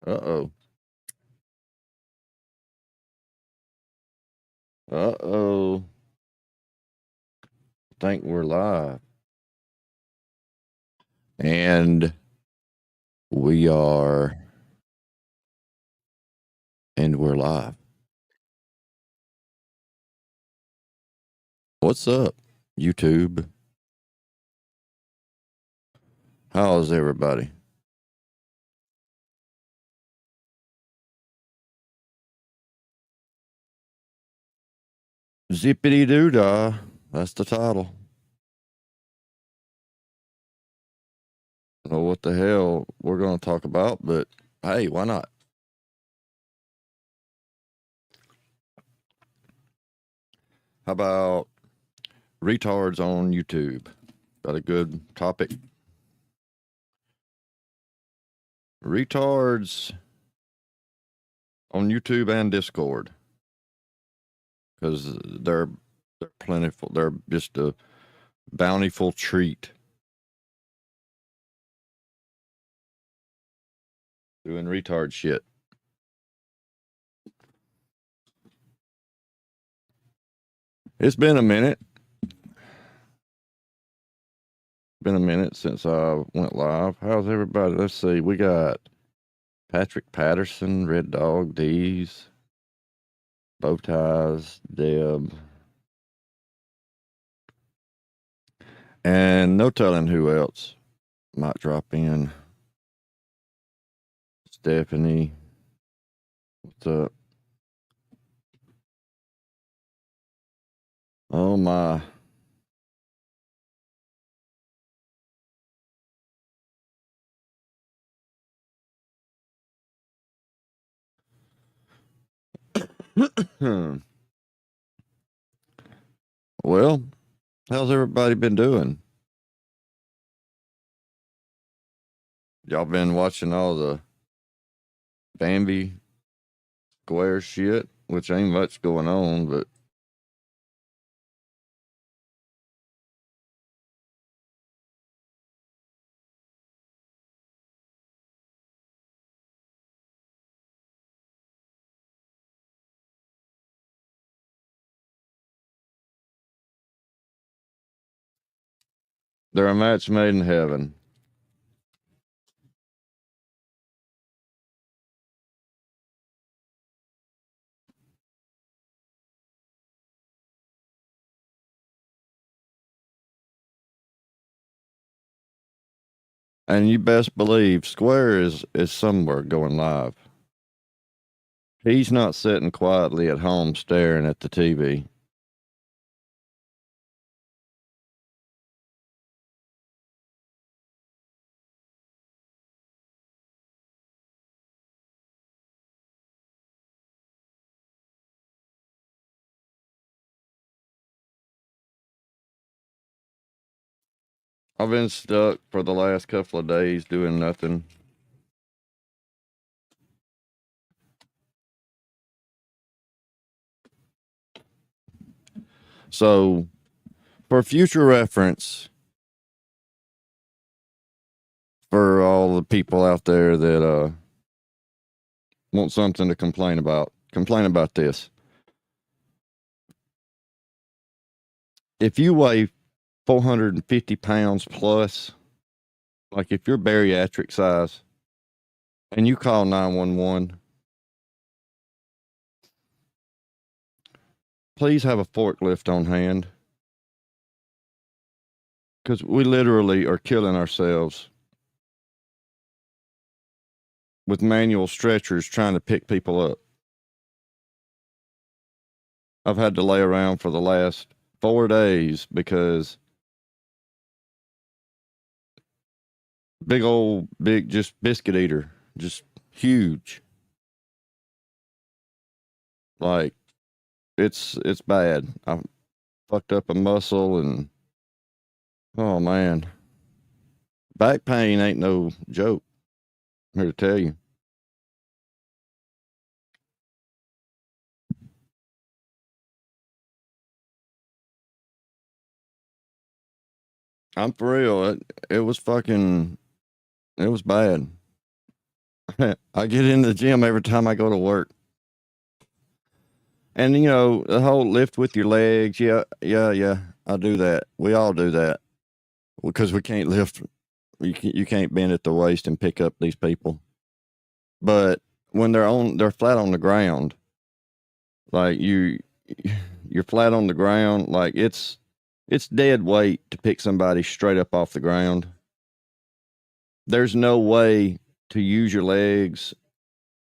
Uh-oh. Uh-oh. Think we're live. And we are, and we're live. What's up, YouTube? How's everybody? Zippity Doo Dah. That's the title. I don't know what the hell we're going to talk about, but hey, why not? How about retards on YouTube? Got a good topic. Retards on YouTube and Discord, because they're plentiful. They're just a bountiful treat. Doing retard shit. It's been a minute. Been a minute since I went live. How's everybody? Let's see. We got Patrick Patterson, Red Dog, D's, Bowties, Deb, and no telling who else might drop in. Stephanie, what's up? Oh my. Well, how's everybody been doing? Y'all been watching all the Bambi Square shit, which ain't much going on, but they're a match made in heaven. And you best believe Square is somewhere going live. He's not sitting quietly at home staring at the TV. I've been stuck for the last couple of days doing nothing. So, for future reference, for all the people out there that want something to complain about this. If you weigh 450 pounds plus, like if you're bariatric size, and you call 911, please have a forklift on hand, because we literally are killing ourselves with manual stretchers trying to pick people up. I've had to lay around for the last 4 days because big just biscuit eater, just huge. Like it's bad. I fucked up a muscle, and oh man, back pain ain't no joke. I'm here to tell you. I'm for real. It was fucking, it was bad. I get in the gym every time I go to work. And the whole lift with your legs, yeah, yeah, yeah. I do that. We all do that because we can't lift. You can't bend at the waist and pick up these people. But when they're flat on the ground, like you're flat on the ground, like it's dead weight to pick somebody straight up off the ground. There's no way to use your legs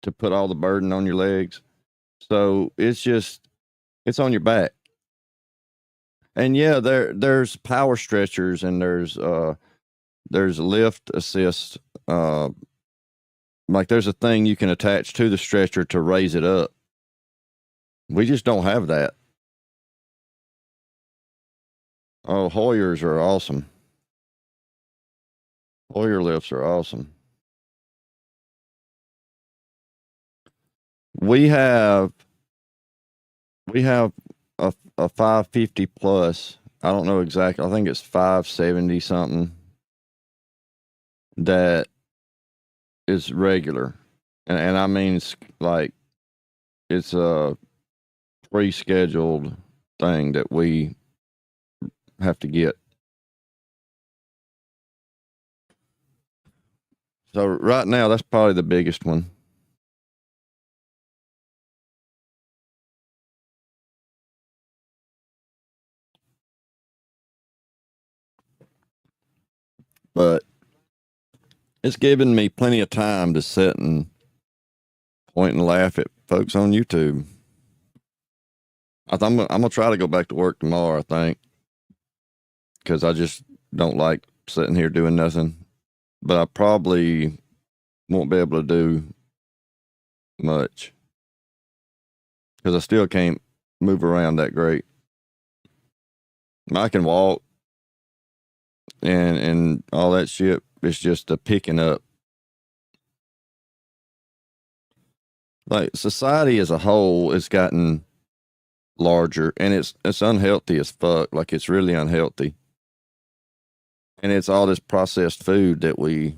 to put all the burden on your legs. So it's on your back. And yeah, there's power stretchers and there's lift assist. Like there's a thing you can attach to the stretcher to raise it up. We just don't have that. Oh, Hoyers are awesome. Hoyer lifts are awesome. We have a 550 plus. I don't know exactly. I think it's 570 something that is regular. And I mean, it's like, it's a pre-scheduled thing that we have to get. So right now, that's probably the biggest one. But it's given me plenty of time to sit and point and laugh at folks on YouTube. I'm gonna try to go back to work tomorrow, I think, because I just don't like sitting here doing nothing. But I probably won't be able to do much because I still can't move around that great. I can walk and all that shit. It's just the picking up. Like society as a whole has gotten larger, and it's unhealthy as fuck. Like it's really unhealthy, and it's all this processed food that we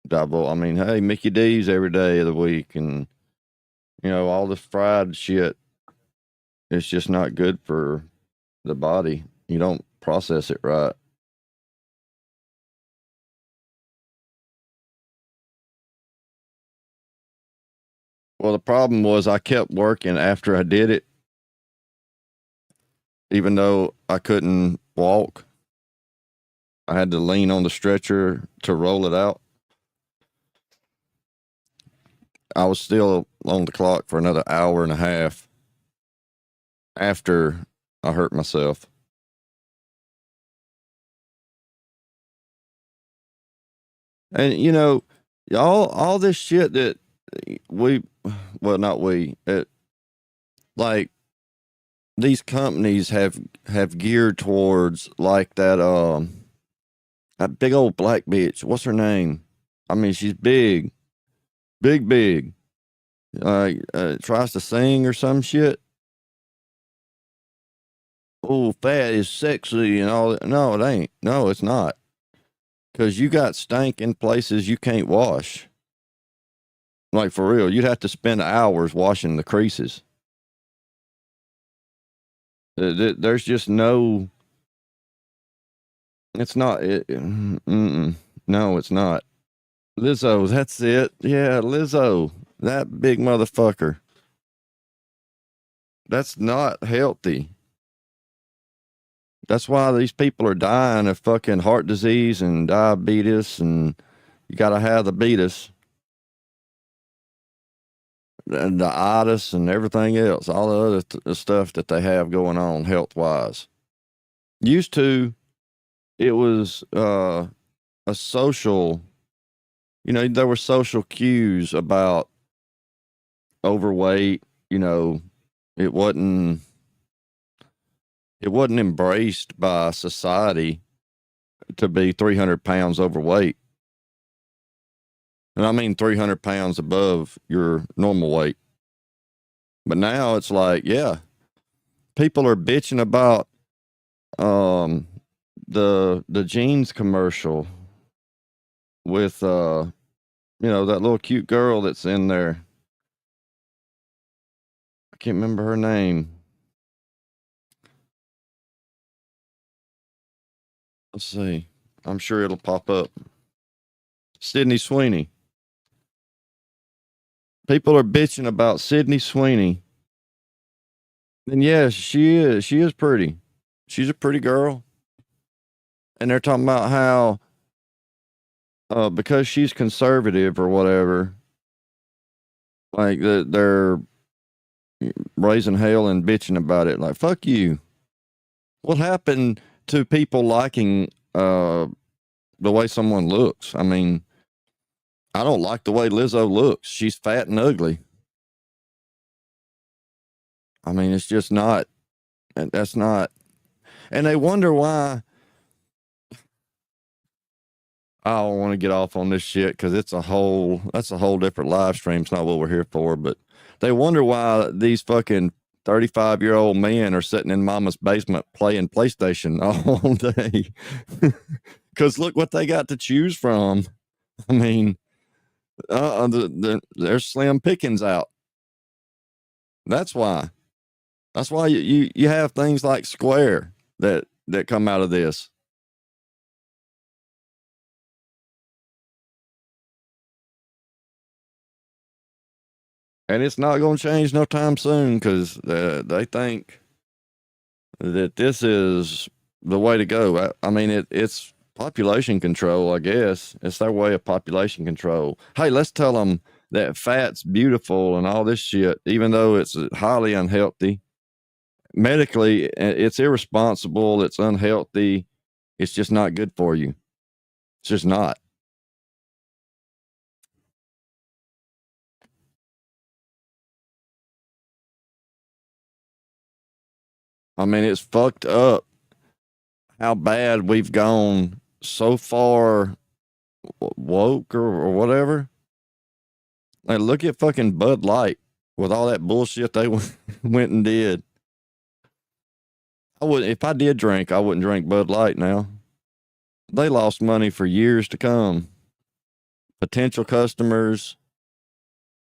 double. I mean, hey, Mickey D's every day of the week, and all this fried shit. It's just not good for the body. You don't process it right. Well, the problem was I kept working after I did it, even though I couldn't walk. I had to lean on the stretcher to roll it out. I was still on the clock for another hour and a half after I hurt myself. And all this shit that we, well, not we, like these companies have geared towards, like that big old black bitch. What's her name? I mean, she's big, big, big. Tries to sing or some shit. Oh, fat is sexy and all that. No, it ain't. No, it's not. Because you got stank in places you can't wash. Like for real, you'd have to spend hours washing the creases. There's just no. It's not. No, it's not. Lizzo, that's it. Yeah, Lizzo, that big motherfucker. That's not healthy. That's why these people are dying of fucking heart disease and diabetes, and you got to have the beatus and the itis and everything else, all the other stuff that they have going on health wise. Used to, it was a social, there were social cues about overweight. It wasn't it wasn't embraced by society to be 300 pounds overweight. And I mean 300 pounds above your normal weight. But now it's like, yeah, people are bitching about the jeans commercial with You know, that little cute girl that's in there. I can't remember her name. Let's see. I'm sure it'll pop up. Sydney Sweeney. People are bitching about Sydney Sweeney. And yes, she is. She is pretty. She's a pretty girl. And they're talking about how because she's conservative or whatever, like they're raising hell and bitching about it. Like, fuck you. What happened to people liking the way someone looks? I mean, I don't like the way Lizzo looks. She's fat and ugly. I mean, it's just not. That's not. And they wonder why. I don't want to get off on this shit because that's a whole different live stream. It's not what we're here for. But they wonder why these fucking 35-year-old men are sitting in mama's basement playing PlayStation all day. Because look what they got to choose from. I mean, there's slim pickings out. That's why. That's why you have things like Square that come out of this. And it's not going to change no time soon because they think that this is the way to go. I mean, it's population control, I guess. It's their way of population control. Hey, let's tell them that fat's beautiful and all this shit, even though it's highly unhealthy. Medically, it's irresponsible. It's unhealthy. It's just not good for you. It's just not. I mean, it's fucked up how bad we've gone so far woke or whatever. Like, look at fucking Bud Light with all that bullshit they went and did. I would, if I did drink, I wouldn't drink Bud Light now. They lost money for years to come. Potential customers,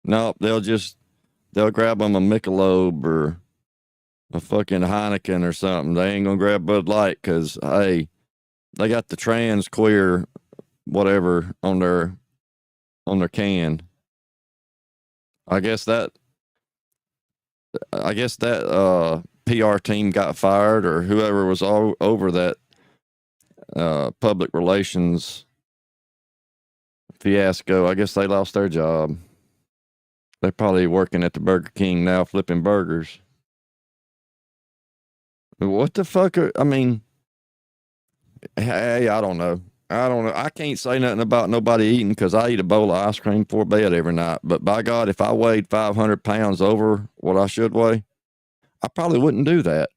nope, they'll grab them a Michelob or a fucking Heineken or something. They ain't gonna grab Bud Light because hey, they got the trans queer whatever on their can. I guess that PR team got fired or whoever was all over that public relations fiasco. I guess they lost their job. They're probably working at the Burger King now, flipping burgers. What the fuck? I mean, hey, I don't know. I can't say nothing about nobody eating because I eat a bowl of ice cream before bed every night. But by God, if I weighed 500 pounds over what I should weigh, I probably wouldn't do that.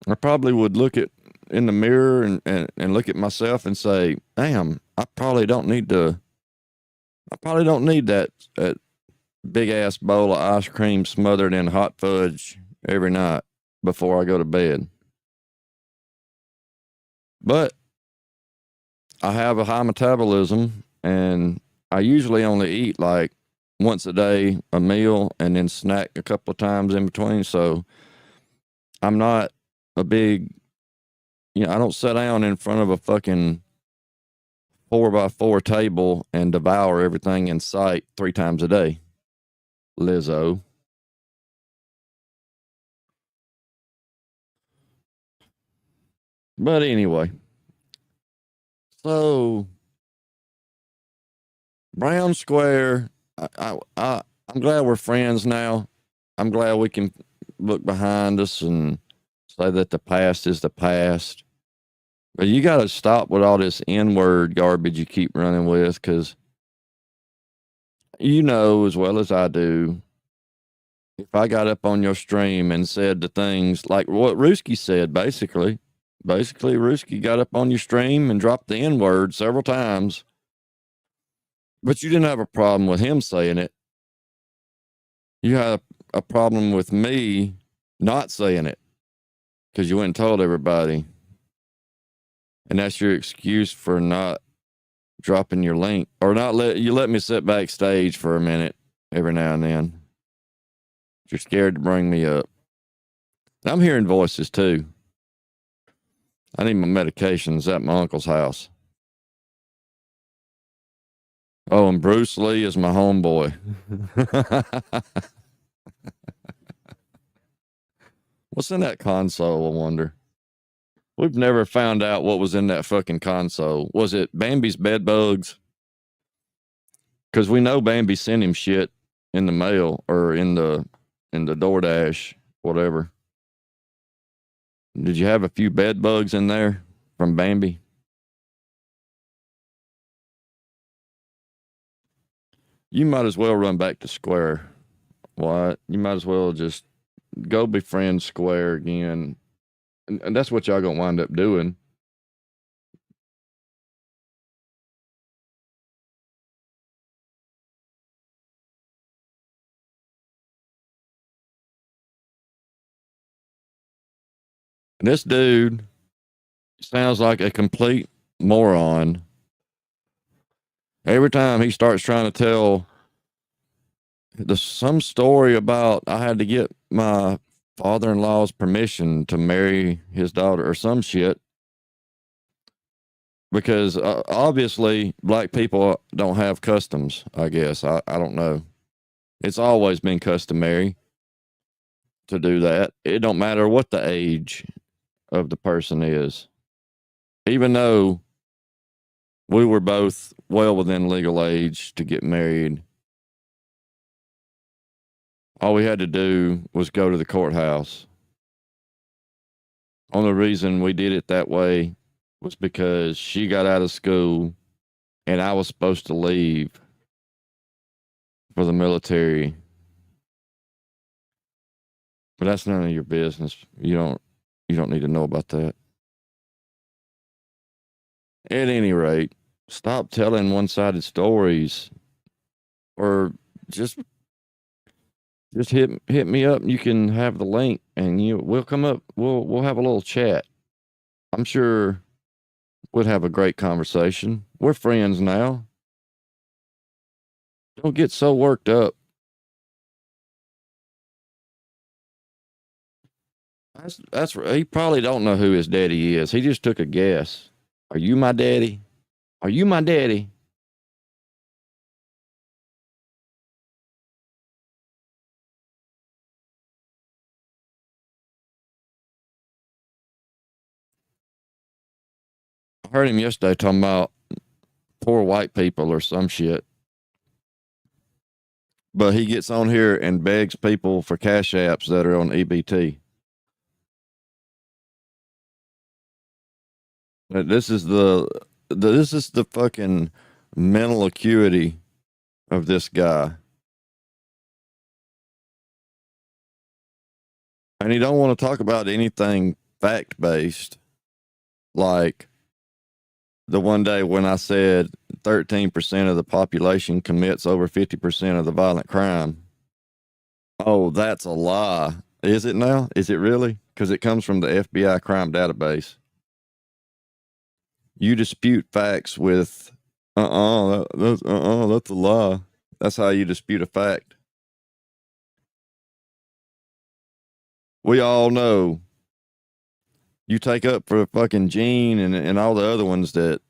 I probably would look in the mirror and look at myself and say, damn, I probably don't need that big ass bowl of ice cream smothered in hot fudge every night before I go to bed. But I have a high metabolism and I usually only eat like once a day, a meal, and then snack a couple of times in between. So I'm not a big, I don't sit down in front of a fucking 4x4 table and devour everything in sight 3 times a day. Lizzo. But anyway, so Brown Square, I'm glad we're friends now. I'm glad we can look behind us and say that the past is the past. But you got to stop with all this N-word garbage you keep running with because you know as well as I do, if I got up on your stream and said the things like what Ruski said, basically Ruski got up on your stream and dropped the N-word several times, but you didn't have a problem with him saying it. You had a problem with me not saying it because you went and told everybody. And that's your excuse for not dropping your link, or not let me sit backstage for a minute every now and then. You're scared to bring me up. I'm hearing voices too. I need my medications at my uncle's house. Oh, and Bruce Lee is my homeboy. What's in that console, I wonder? We've never found out what was in that fucking console. Was it Bambi's bed bugs? Because we know Bambi sent him shit in the mail or in the DoorDash, whatever. Did you have a few bed bugs in there from Bambi? You might as well run back to Square. What? You might as well just go befriend Square again. And that's what y'all gonna wind up doing. And this dude sounds like a complete moron. Every time he starts trying to tell some story about I had to get my father-in-law's permission to marry his daughter or some shit, because obviously black people don't have customs, I guess. I don't know. It's always been customary to do that. It don't matter what the age of the person is. Even though we were both well within legal age to get married, all we had to do was go to the courthouse. Only reason we did it that way was because she got out of school and I was supposed to leave for the military. But that's none of your business. You don't need to know about that. At any rate, stop telling one-sided stories, or just hit me up and you can have the link and we'll come up, we'll have a little chat. I'm sure we'll have a great conversation. We're friends now. Don't get so worked up. That's he probably don't know who his daddy is. He just took a guess. Are you my daddy? Are you my daddy? I heard him yesterday talking about poor white people or some shit. But he gets on here and begs people for cash apps that are on EBT. This is the fucking mental acuity of this guy. And he don't want to talk about anything fact based, like the one day when I said 13% of the population commits over 50% of the violent crime. Oh, that's a lie. Is it now? Is it really? Because it comes from the FBI crime database. You dispute facts with, that's a lie. That's how you dispute a fact. We all know you take up for fucking Gene and all the other ones that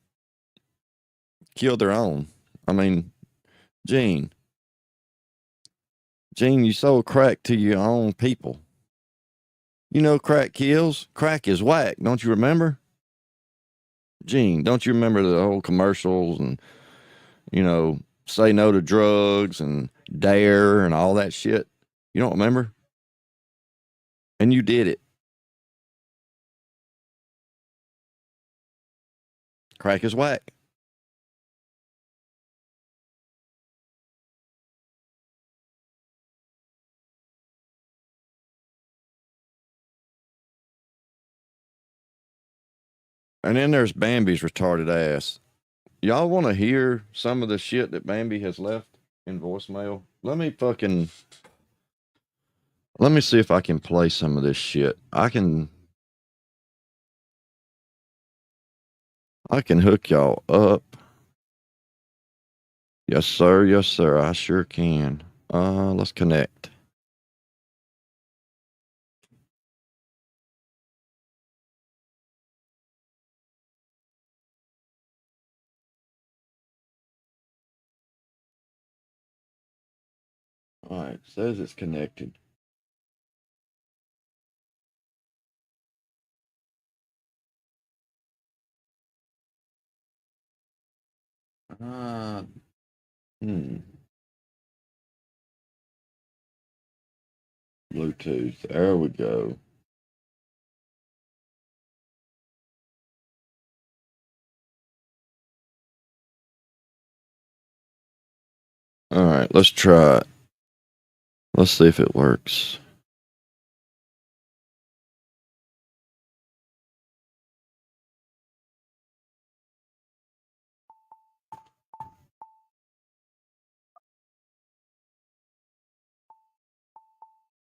killed their own. I mean, Gene, you sold crack to your own people. You know crack kills. Crack is whack. Don't you remember? Gene, don't you remember the whole commercials and, say no to drugs and dare and all that shit? You don't remember? And you did it. Crack is whack. And then there's Bambi's retarded ass. Y'all want to hear some of the shit that Bambi has left in voicemail? Let me see if I can play some of this shit. I can hook y'all up. Yes, sir. Yes, sir. I sure can. Let's connect. All right, says it's connected. Uh, hmm. Bluetooth. There we go. All right, let's try it. Let's see if it works.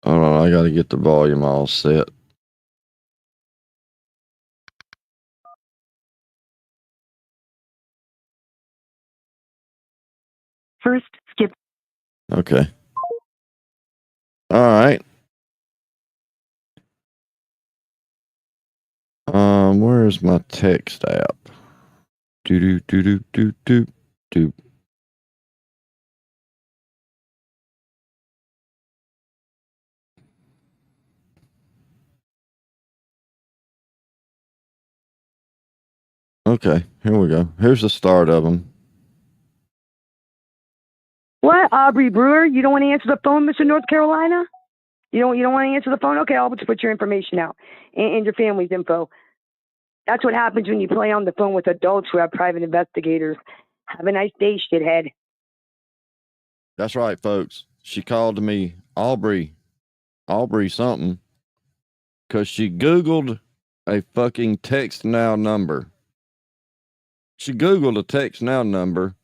Hold on, I got to get the volume all set. First, skip. Okay. All right. Where's my text app? Do do do do do do do. Okay, here we go. Here's the start of them. What, Aubrey Brewer? You don't want to answer the phone, Mr. North Carolina? You don't want to answer the phone? Okay, I'll just put your information out and your family's info. That's what happens when you play on the phone with adults who have private investigators. Have a nice day, shithead. That's right, folks. She called me Aubrey something, because she Googled a fucking text now number. She Googled a text now number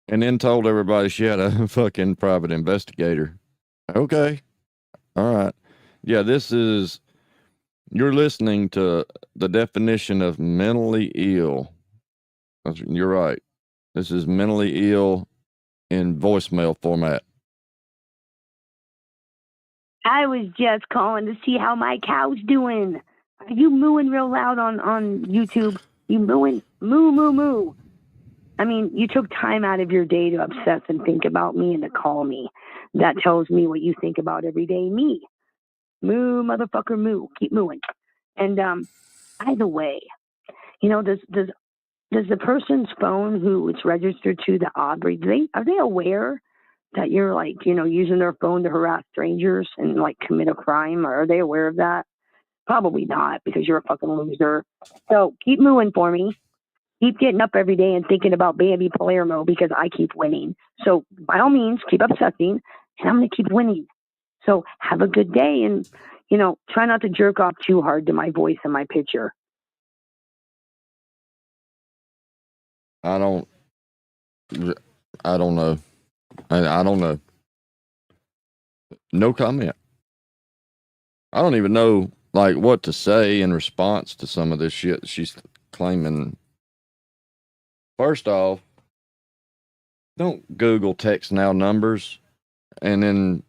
and then told everybody she had a fucking private investigator. Okay. All right. Yeah, you're listening to the definition of mentally ill. You're right. This is mentally ill in voicemail format. I was just calling to see how my cow's doing. Are you mooing real loud on YouTube? You mooing? Moo, moo, moo. I mean, you took time out of your day to obsess and think about me and to call me. That tells me what you think about every day me. Moo, motherfucker, moo. Keep mooing. And by the way, does the person's phone who it's registered to, the Aubrey, are they aware that you're like, using their phone to harass strangers and like commit a crime? Or are they aware of that? Probably not, because you're a fucking loser. So keep mooing for me. Keep getting up every day and thinking about Bambi Palermo because I keep winning. So by all means, keep obsessing, and I'm gonna keep winning. So have a good day, and try not to jerk off too hard to my voice and my picture. I don't know. I don't know. No comment. I don't even know like what to say in response to some of this shit she's claiming. First off, don't Google text now numbers and then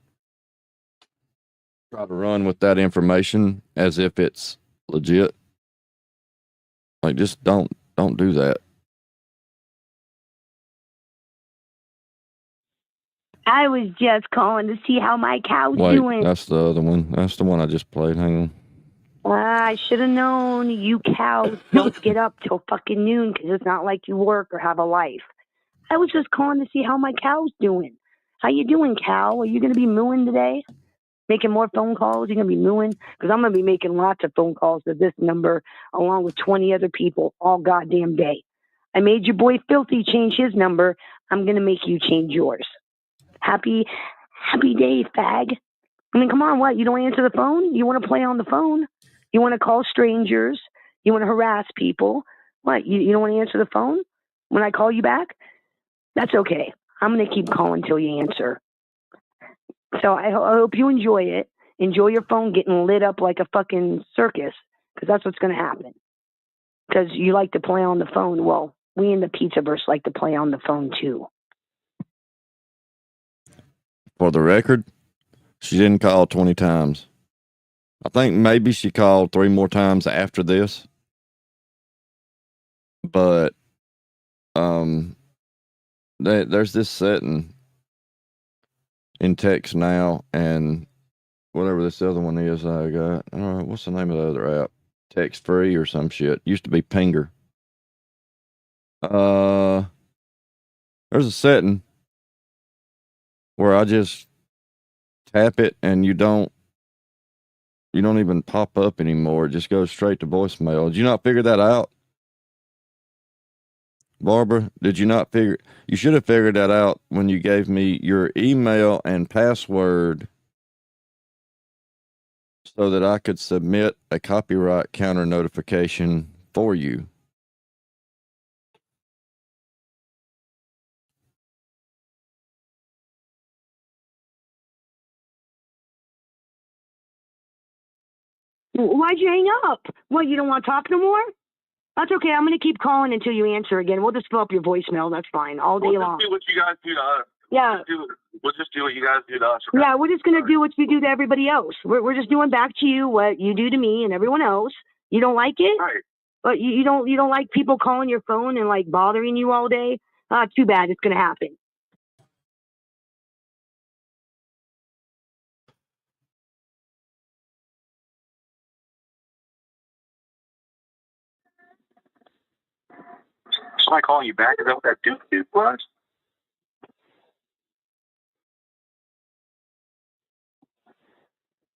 try to run with that information as if it's legit. Like, just don't do that. I was just calling to see how my cow's Wait, doing. that's the other one. That's the one I just played. Hang on. I should have known you cows don't get up till fucking noon because it's not like you work or have a life. I was just calling to see how my cow's doing. How you doing, cow? Are you going to be mooing today? Making more phone calls? You're going to be mooing? Because I'm going to be making lots of phone calls to this number along with 20 other people all goddamn day. I made your boy Filthy change his number. I'm going to make you change yours. Happy day, fag. I mean, come on, what? You don't answer the phone? You want to play on the phone? You want to call strangers? You want to harass people? What? You don't want to answer the phone when I call you back? That's okay. I'm going to keep calling till you answer. So I hope you enjoy it. Enjoy your phone getting lit up like a fucking circus, because that's what's going to happen. because you like to play on the phone. Well, we in the Pizzaverse like to play on the phone too. For the record, she didn't call 20 times. I think maybe she called 3 more times after this. But there's this setting in text now, and whatever this other one is I got. What's the name of the other app? Text free or some shit. Used to be Pinger. There's a setting where I just tap it and you don't even pop up anymore. It just goes straight to voicemail. Did you not figure that out? Barbara, did you not figure? You should have figured that out when you gave me your email and password so that I could submit a copyright counter notification for you. Why'd you hang up? What, you don't want to talk no more? That's okay. I'm going to keep calling until you answer again. We'll just fill up your voicemail. That's fine. All day long. We'll just do what you guys do to us. Yeah. We'll just do what you guys do to us. Okay? Yeah, we're just going to do what we do to everybody else. We're just doing back to you what you do to me and everyone else. You don't like it? Right. But you don't like people calling your phone and like bothering you all day? Too bad. It's going to happen. Somebody calling you back? Is that what that dude was?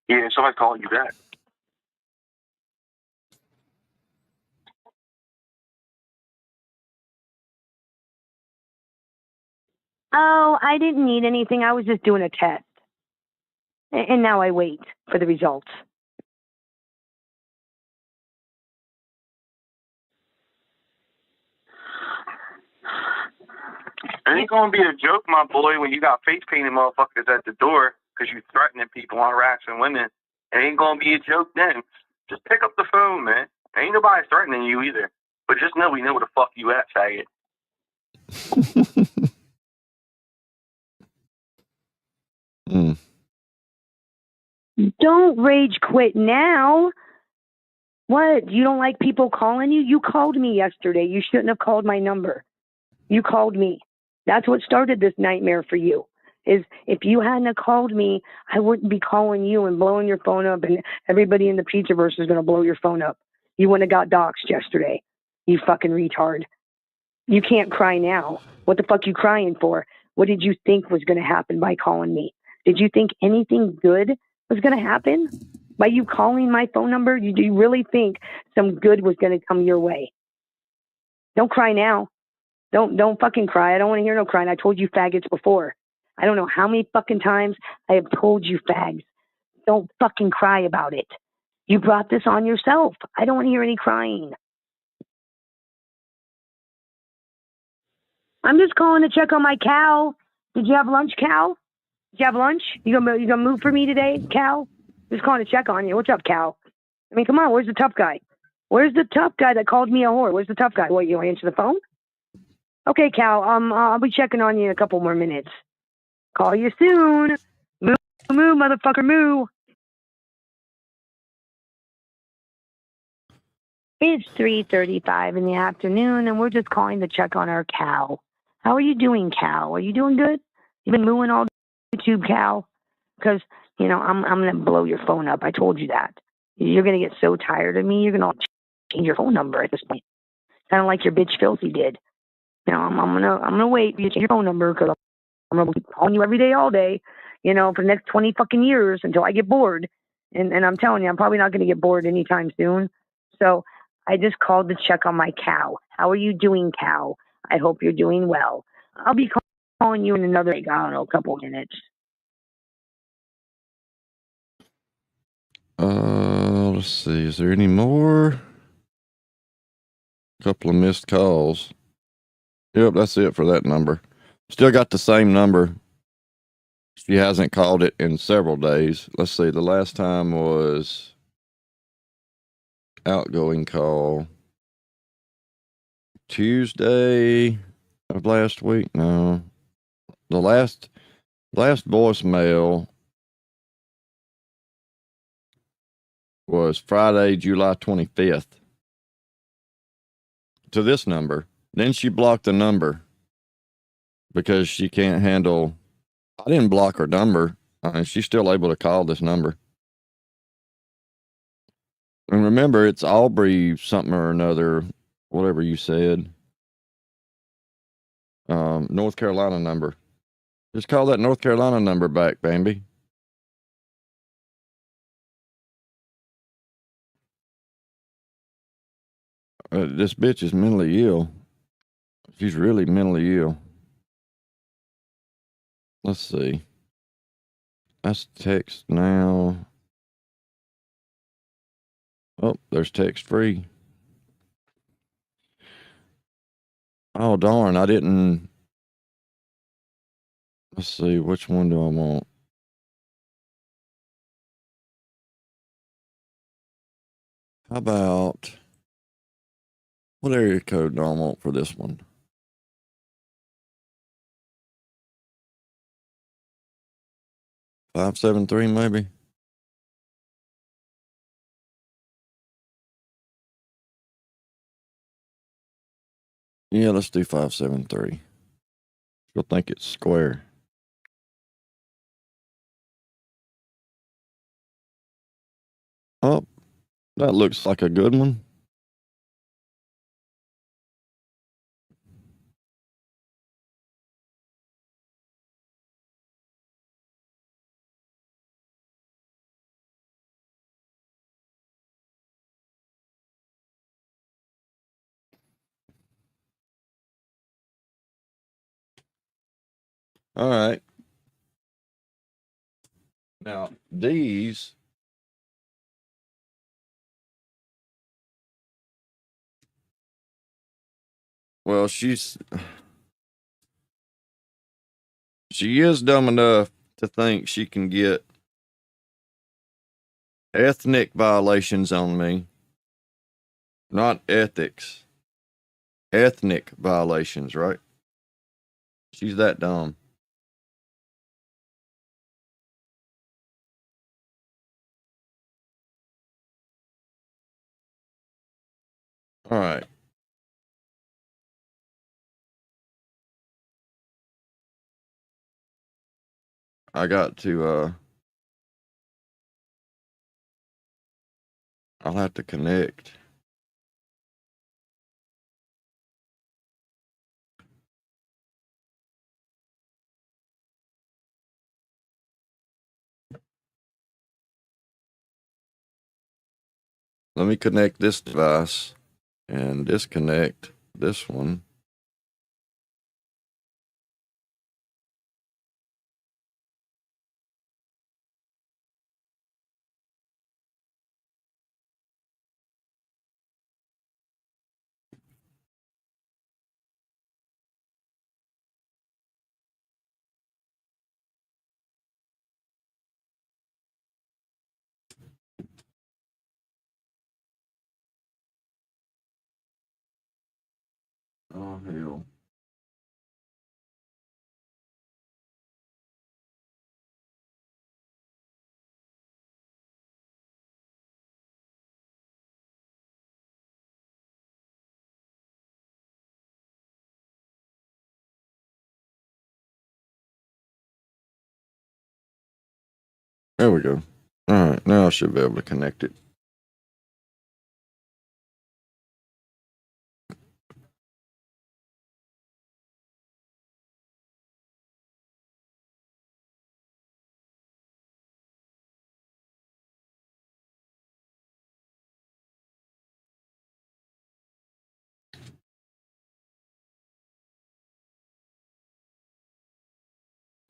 Yeah, somebody's calling you back. Oh, I didn't need anything. I was just doing a test. And now I wait for the results. It ain't gonna be a joke, my boy, when you got face painted motherfuckers at the door because you threatening people on harassing women. It ain't gonna be a joke then. Just pick up the phone, man. Ain't nobody threatening you either. But just know we know where the fuck you at, faggot. Don't rage quit now. What? You don't like people calling you? You called me yesterday. You shouldn't have called my number. You called me. That's what started this nightmare for you. Is if you hadn't have called me, I wouldn't be calling you and blowing your phone up, and everybody in the Pizzaverse is going to blow your phone up. You wouldn't have got doxxed yesterday. You fucking retard. You can't cry now. What the fuck you crying for? What did you think was going to happen by calling me? Did you think anything good was going to happen by you calling my phone number? Do you really think some good was going to come your way? Don't cry now. Don't fucking cry. I don't want to hear no crying. I told you faggots before. I don't know how many fucking times I have told you fags. Don't fucking cry about it. You brought this on yourself. I don't want to hear any crying. I'm just calling to check on my cow. Did you have lunch, cow? Did you have lunch? You gonna move for me today, cow? Just calling to check on you. What's up, cow? I mean, come on. Where's the tough guy? Where's the tough guy that called me a whore? Where's the tough guy? What, you want to answer the phone? Okay, cow. I'll be checking on you in a couple more minutes. Call you soon. Moo, moo, motherfucker, moo. It's 3:35 in the afternoon, and we're just calling to check on our cow. How are you doing, cow? Are you doing good? You've been mooing all YouTube, cow? Because, I'm going to blow your phone up. I told you that. You're going to get so tired of me, you're going to change your phone number at this point. Kind of like your bitch Filthy did. I'm gonna wait for you to change your phone number because I'm gonna be calling you every day, all day, for the next 20 fucking years until I get bored. And I'm telling you, I'm probably not gonna get bored anytime soon. So I just called to check on my cow. How are you doing, cow? I hope you're doing well. I'll be calling you in another, couple of minutes. Let's see. Is there any more? Couple of missed calls. Yep, that's it for that number. Still got the same number. She hasn't called it in several days. Let's see. The last time was outgoing call. Tuesday of last week. No, the last voicemail was Friday, July 25th to this number. Then she blocked the number because she can't handle. I didn't block her number. She's still able to call this number. And remember, it's Aubrey something or another, whatever you said. North Carolina number. Just call that North Carolina number back, Bambi. This bitch is mentally ill. She's really mentally ill. Let's see. That's text now. Oh, there's text free. Oh, darn. I didn't. Let's see. Which one do I want? How about. What area code do I want for this one? 573 maybe? Yeah, let's do 573. She'll think it's square. Oh, that looks like a good one. All right. Now, these. Well, she is dumb enough to think she can get ethnic violations on me. Not ethics. Ethnic violations, right? She's that dumb. All right. I got to, I'll have to connect. Let me connect this device and disconnect this one. Oh, hell. There we go. All right, now I should be able to connect it.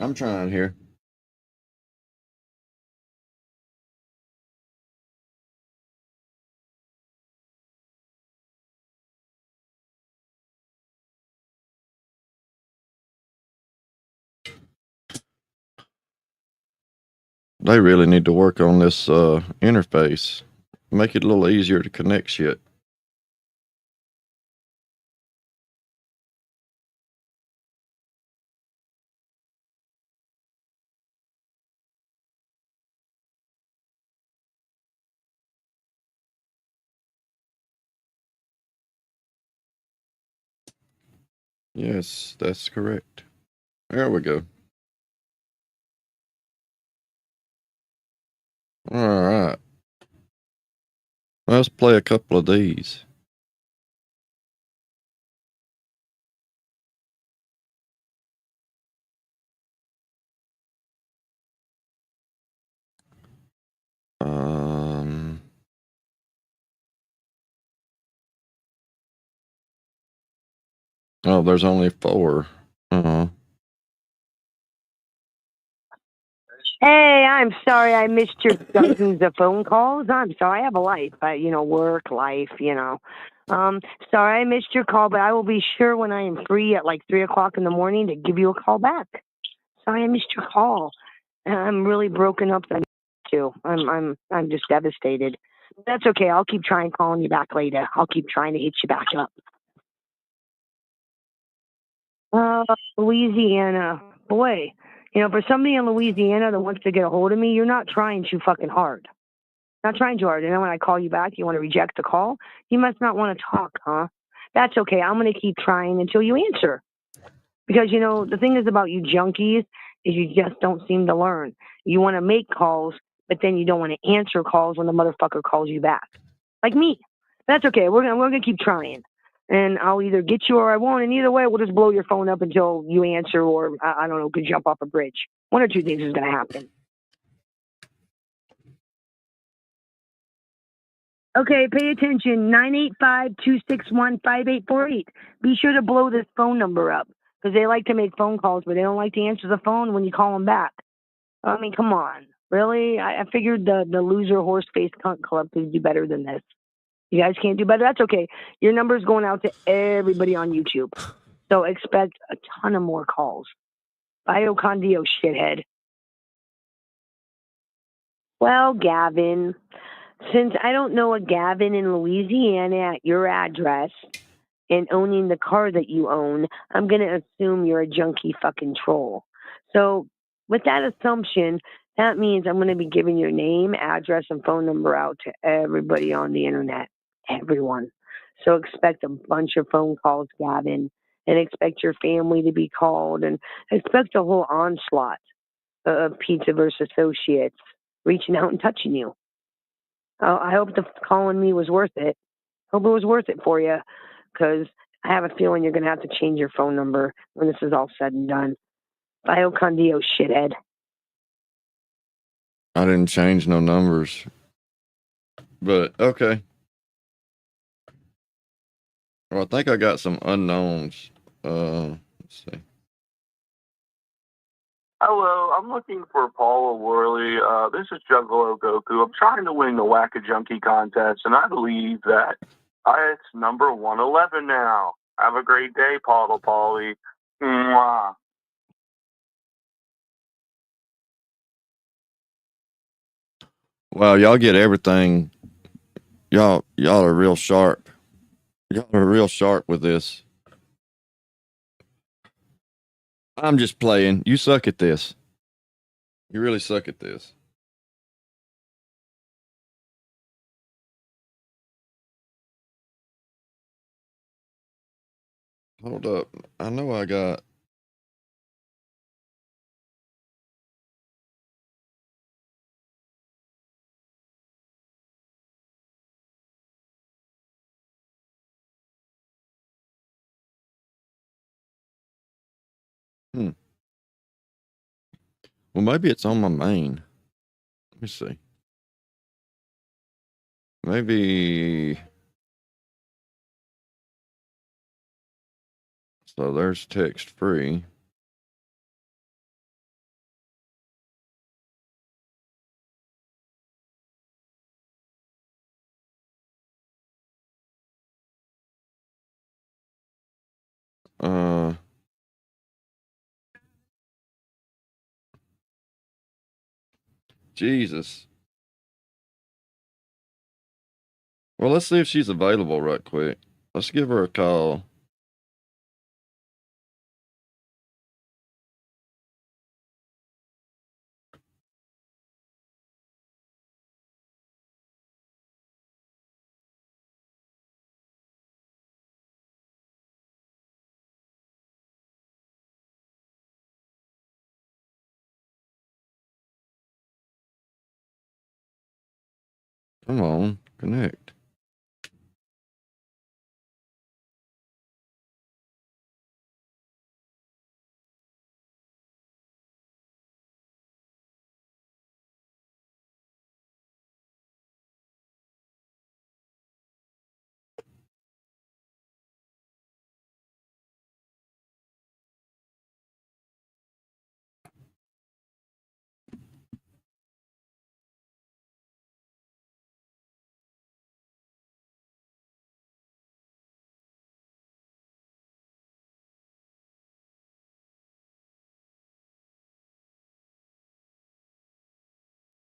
I'm trying here. They really need to work on this interface. Make it a little easier to connect shit. Yes, that's correct. There we go. All right. Let's play a couple of these. Oh, there's only 4. Uh-huh. Hey, I'm sorry I missed your dozens of phone calls. I'm sorry, I have a life, work, life, Sorry I missed your call, but I will be sure when I am free at like 3 o'clock in the morning to give you a call back. Sorry I missed your call. I'm really broken up too. I'm just devastated. That's okay. I'll keep trying calling you back later. I'll keep trying to hit you back up. Louisiana. Boy, for somebody in Louisiana that wants to get a hold of me, you're not trying too fucking hard. Not trying too hard. And then when I call you back, you want to reject the call? You must not want to talk, huh? That's okay. I'm going to keep trying until you answer. Because, the thing is about you junkies is you just don't seem to learn. You want to make calls, but then you don't want to answer calls when the motherfucker calls you back. Like me. That's okay. We're gonna keep trying. And I'll either get you or I won't. And either way, we'll just blow your phone up until you answer or, I don't know, could jump off a bridge. One or two things is going to happen. Okay, pay attention. 985-261-5848. Be sure to blow this phone number up because they like to make phone calls, but they don't like to answer the phone when you call them back. I mean, come on. Really? I figured the loser horse face cunt club could do better than this. You guys can't do better? That's okay. Your number's going out to everybody on YouTube. So expect a ton of more calls. Bio Condio, shithead. Well, Gavin, since I don't know a Gavin in Louisiana at your address and owning the car that you own, I'm going to assume you're a junkie fucking troll. So with that assumption, that means I'm going to be giving your name, address, and phone number out to everybody on the internet. Everyone. So expect a bunch of phone calls, Gavin, and expect your family to be called, and expect a whole onslaught of Pizza versus Associates reaching out and touching you. I hope the calling me was worth it. Hope it was worth it for you, because I have a feeling you're going to have to change your phone number when this is all said and done. Bio Condio, shithead. I didn't change no numbers. But, okay. Well, I think I got some unknowns. Let's see. Hello, I'm looking for Paula Worley. This is Juggalo Goku. I'm trying to win the Whack-A-Junkie contest, and I believe that it's number 111 now. Have a great day, Paula Polly. Mwah. Wow, y'all get everything. Y'all are real sharp. Y'all are real sharp with this. I'm just playing. You suck at this. You really suck at this. Hold up. I know I got. Well, maybe it's on my main. Let me see. Maybe. So there's text free. Jesus. Well, let's see if she's available right quick. Let's give her a call. Come on, connect.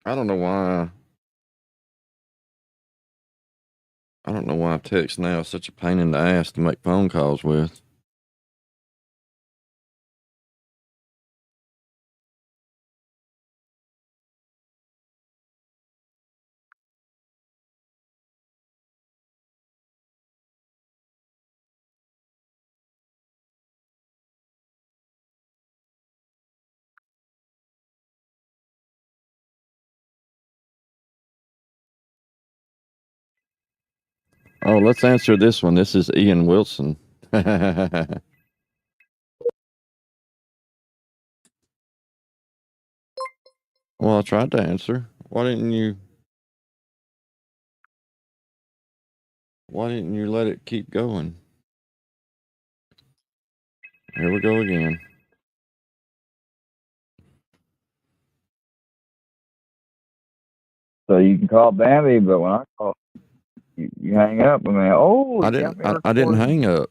I don't know why. I don't know why text now is such a pain in the ass to make phone calls with. Oh, let's answer this one. This is Ian Wilson. Well, I tried to answer. Why didn't you let it keep going? Here we go again. So you can call Bambi, but when I call, you hang up. I mean, oh, I didn't hang up.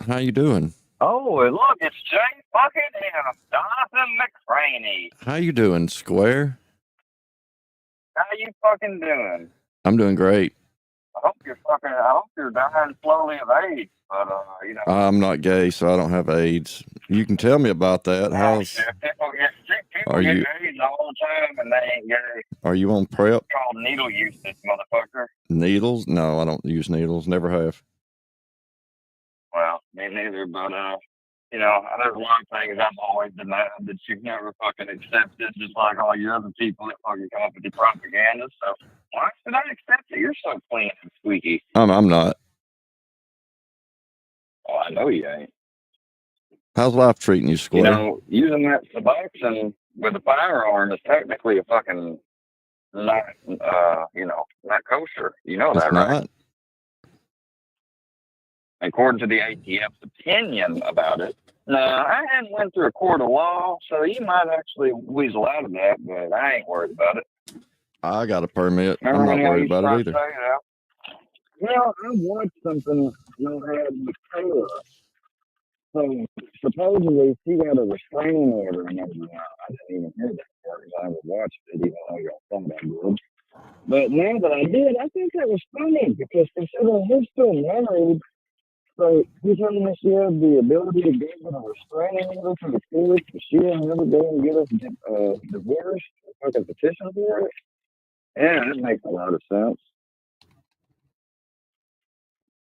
How you doing? Oh, and look, it's Jay fucking and Jonathan McCraney. How you doing, Square? How you fucking doing? I'm doing great. I hope you're dying slowly of AIDS, but you know. I'm not gay, so I don't have AIDS. You can tell me about that. People get AIDS all the time, and they ain't gay. Are you on PrEP? It's called needle usage, motherfucker. Needles? No, I don't use needles. Never have. Well, me neither, but you know, there's a lot of things I've always denied that you've never fucking accepted, just like all you other people that fucking come up with the propaganda. So why should I accept it? You're so clean and squeaky. I'm not. Oh, I know you ain't. How's life treating you, Square? You know, using that Suboxone with a firearm is technically a fucking not, not kosher. You know that, right? Not? According to the ATF's opinion about it. Now, I hadn't went through a court of law, so you might actually weasel out of that, but I ain't worried about it. I got a permit. Remember I'm not worried about it either. Well, I watched something you had with Taylor. So supposedly she got a restraining order and everything. I didn't even hear that part because I never watched it, even though y'all thought I would. But now that I did, I think that was funny because considering he's still married, so he's telling me she has the ability to get a restraining order from the court, but she didn't ever go and get us divorced, fucking petition for it. Yeah, that makes a lot of sense.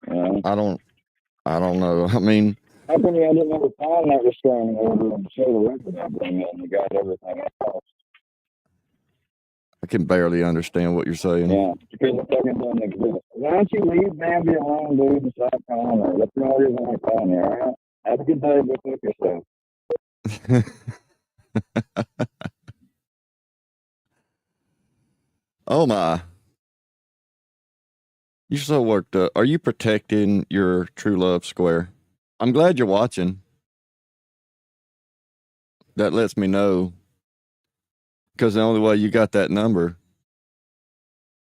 Yeah. I don't know. I mean, how come I didn't ever find that restraining order and show the record I bring in and got everything else? I can barely understand what you're saying. Yeah, because the fucking doesn't exist. Why don't you leave Bambi alone, dude, and stop calling her? That's the only reason I'm calling you, all right? Have a good day. Go fuck yourself. Oh, my. You're so worked up. Are you protecting your true love, Square? I'm glad you're watching. That lets me know. Because the only way you got that number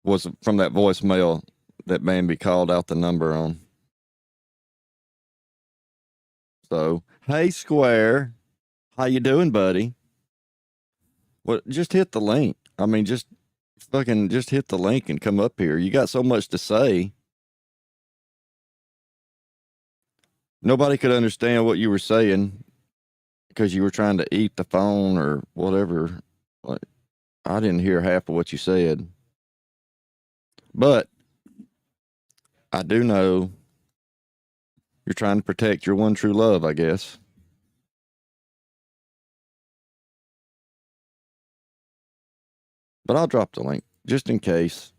was from that voicemail that Bambi called out the number on. So, hey, Square. How you doing, buddy? Well, just hit the link. I mean, just hit the link and come up here. You got so much to say. Nobody could understand what you were saying because you were trying to eat the phone or whatever. Like, I didn't hear half of what you said. But I do know you're trying to protect your one true love, I guess. But I'll drop the link. just in case.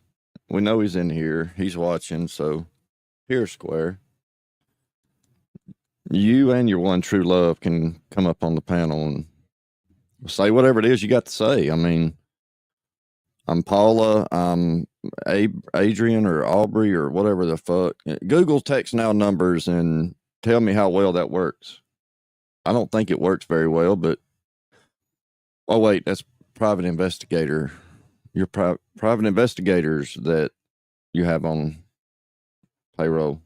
We know he's in here. He's watching. So here, Square. You and your one true love can come up on the panel and say whatever it is you got to say. I mean, I'm Paula. I'm Adrian or Aubrey or whatever the fuck. Google text now numbers and tell me how well that works. I don't think it works very well, but oh wait, that's private investigator. Your private investigators that you have on payroll.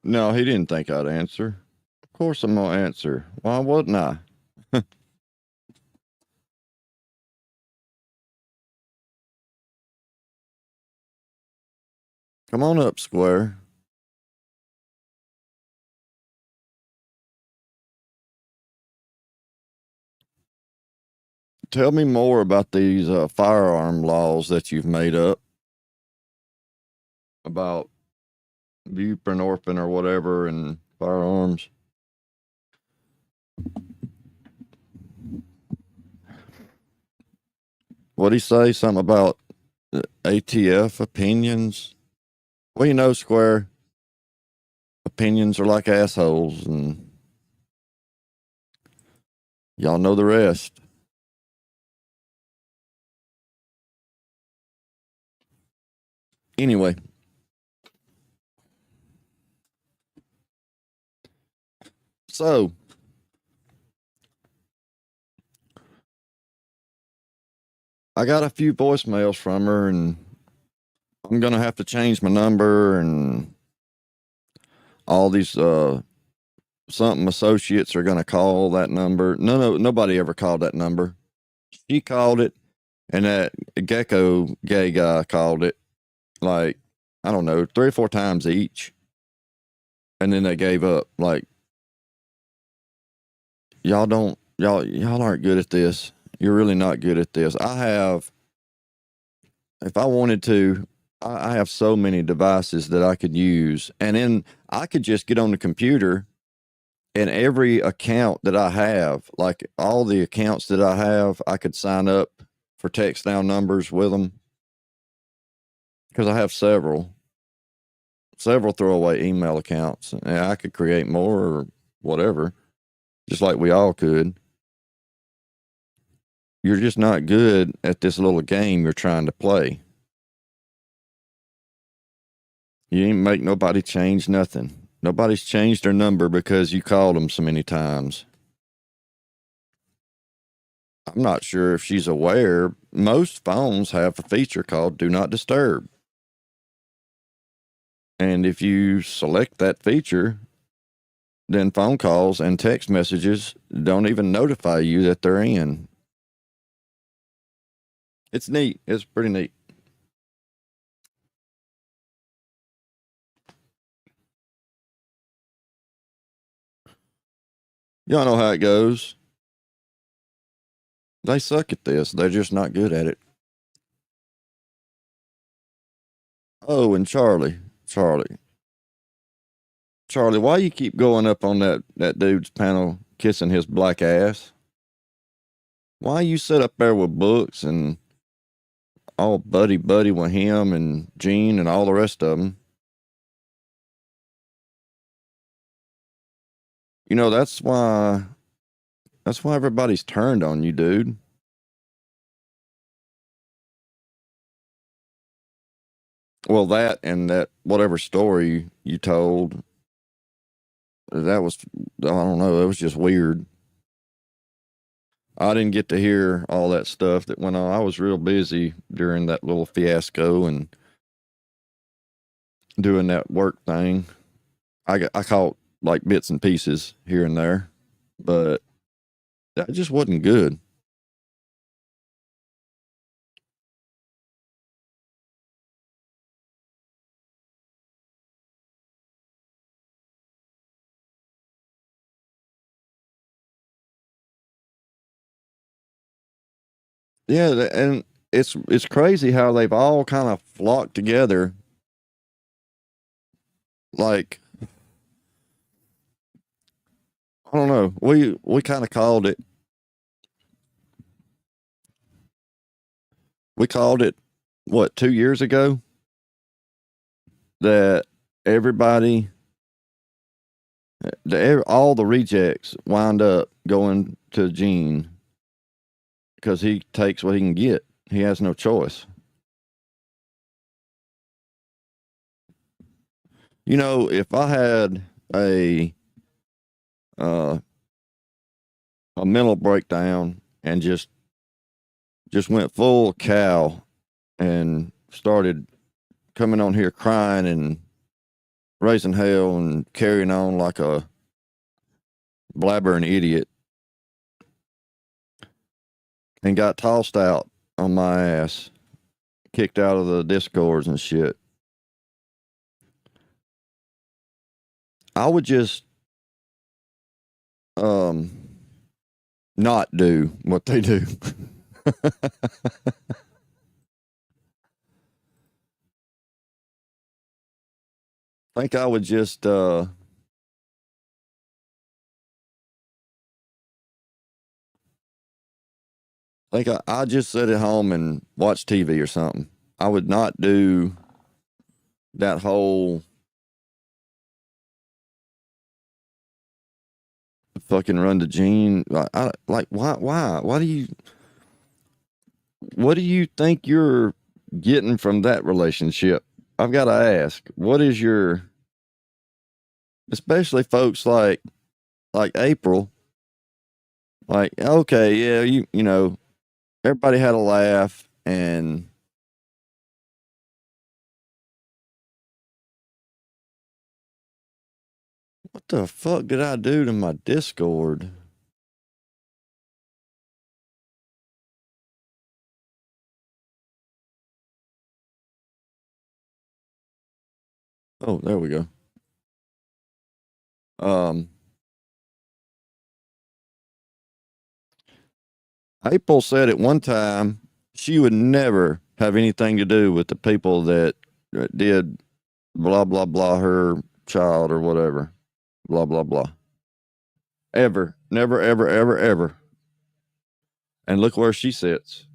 No, he didn't think I'd answer. Of course I'm gonna answer. Why wouldn't I? Come on up, Square. Tell me more about these firearm laws that you've made up about buprenorphine or whatever and firearms. What'd he say? Something about ATF opinions? Well, you know, Square, opinions are like assholes, and y'all know the rest. Anyway, so I got a few voicemails from her, and I'm gonna have to change my number, and all these something associates are gonna call that number. No, nobody ever called that number. She called it, and that Gecko gay guy called it, like, I don't know, 3 or 4 times each, and then they gave up. Like, y'all aren't good at this. You're really not good at this. If I wanted to, I have so many devices that I could use, and then I could just get on the computer, and every account that I have, like all the accounts that I have, I could sign up for text now numbers with them, because I have several throwaway email accounts, and I could create more or whatever, just like we all could. You're just not good at this little game you're trying to play. You ain't make nobody change nothing. Nobody's changed their number because you called them so many times. I'm not sure if she's aware. Most phones have a feature called Do Not Disturb. And if you select that feature, then phone calls and text messages don't even notify you that they're in. It's neat. It's pretty neat. Y'all know how it goes. They suck at this. They're just not good at it. Oh, and Charlie, why you keep going up on that dude's panel kissing his black ass? Why you sit up there with books and all buddy with him and Gene and all the rest of them? You know, that's why everybody's turned on you, dude. Well, that and that whatever story you told, that was, I don't know, it was just weird. I didn't get to hear all that stuff that went on. I was real busy during that little fiasco and doing that work thing. I caught like bits and pieces here and there, but that just wasn't good. Yeah, and it's crazy how they've all kind of flocked together. Like, I don't know. We kind of called it. We called it what 2 years ago that everybody, all the rejects wind up going to Gene because he takes what he can get. He has no choice. You know, if I had a mental breakdown and just went full cow and started coming on here crying and raising hell and carrying on like a blabbering idiot and got tossed out on my ass, kicked out of the discords and shit, I would just not do what they do. I think I would just I just sit at home and watch TV or something. I would not do that whole fucking run to Gene. Why do you, what do you think you're getting from that relationship? I've got to ask, what is your, especially folks like April, like, okay, yeah, you know, everybody had a laugh and what the fuck did I do to my Discord? Oh, there we go. April said at one time she would never have anything to do with the people that did blah, blah, blah, her child or whatever, blah, blah, blah. Ever, never, ever, ever, ever. And look where she sits.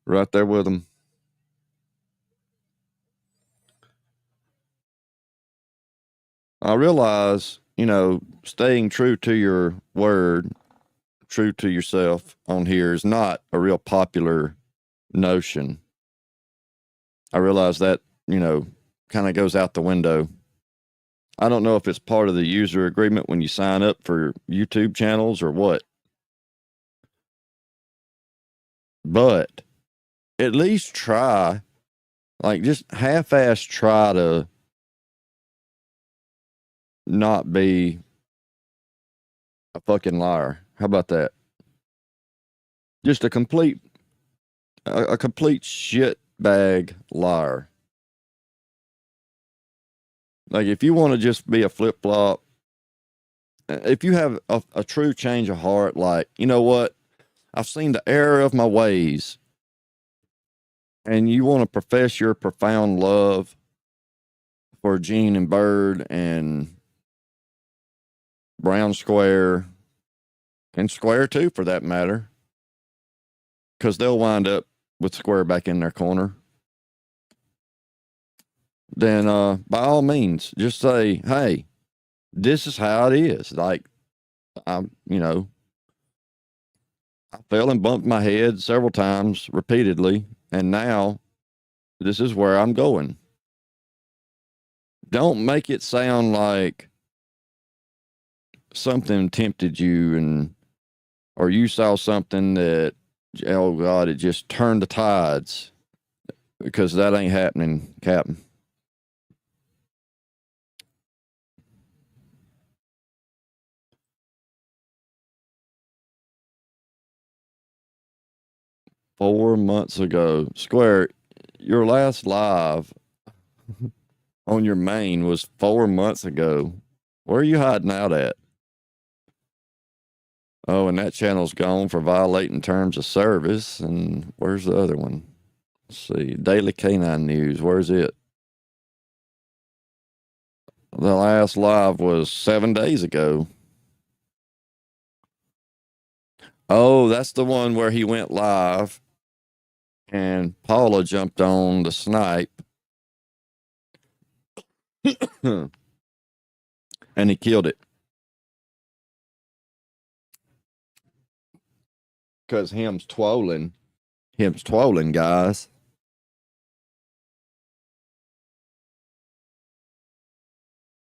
Right there with them. I realize, you know, staying true to your word, true to yourself on here is not a real popular notion. I realize that, you know, kind of goes out the window. I don't know if it's part of the user agreement when you sign up for YouTube channels or what. But at least try, like just half-ass try to not be a fucking liar. How about that? Just a complete shit bag liar. Like if you want to just be a flip flop, if you have a true change of heart, like, you know what, I've seen the error of my ways, and you want to profess your profound love for Gene and Bird and Brown Square and Square too, for that matter, because they'll wind up with Square back in their corner, then by all means, just say, hey, this is how it is. Like, you know, I fell and bumped my head several times repeatedly, and now this is where I'm going. Don't make it sound like something tempted you and, or you saw something that, oh God, it just turned the tides, because that ain't happening, Captain. "4 months ago. Square, your last live on your main was 4 months ago. Where are you hiding out at?" Oh, and that channel's gone for violating terms of service. And where's the other one? Let's see. Daily Canine News. Where's it? The last live was 7 days ago. Oh, that's the one where he went live and Paula jumped on the snipe. And he killed it. Because him's twolling. Him's twolling, guys.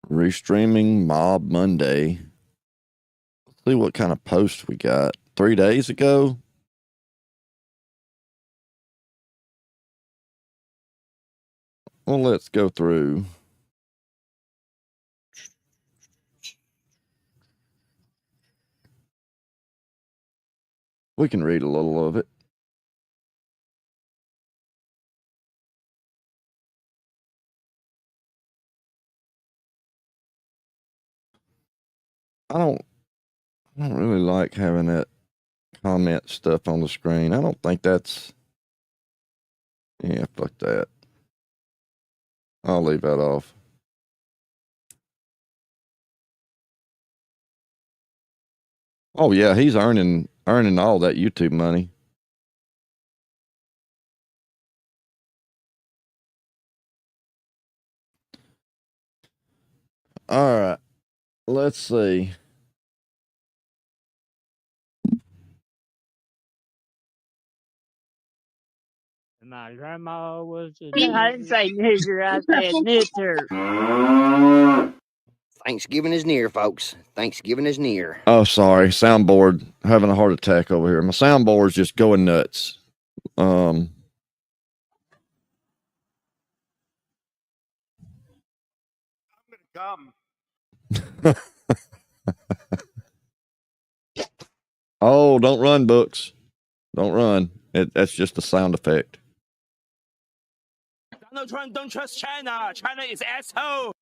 Restreaming Mob Monday. Let's see what kind of post we got. 3 days ago? Well, let's go through. We can read a little of it. I don't really like having that comment stuff on the screen. I don't think that's... Yeah, fuck that. I'll leave that off. Oh yeah, he's earning all that YouTube money. All right. Let's see. My grandma was a I didn't say nigger, I said knitter. Thanksgiving is near, folks. Thanksgiving is near. Oh, sorry. Soundboard having a heart attack over here. My soundboard's just going nuts. I'm gonna come. Oh, don't run, Books. Don't run. That's just a sound effect. Donald Trump don't trust China. China is asshole.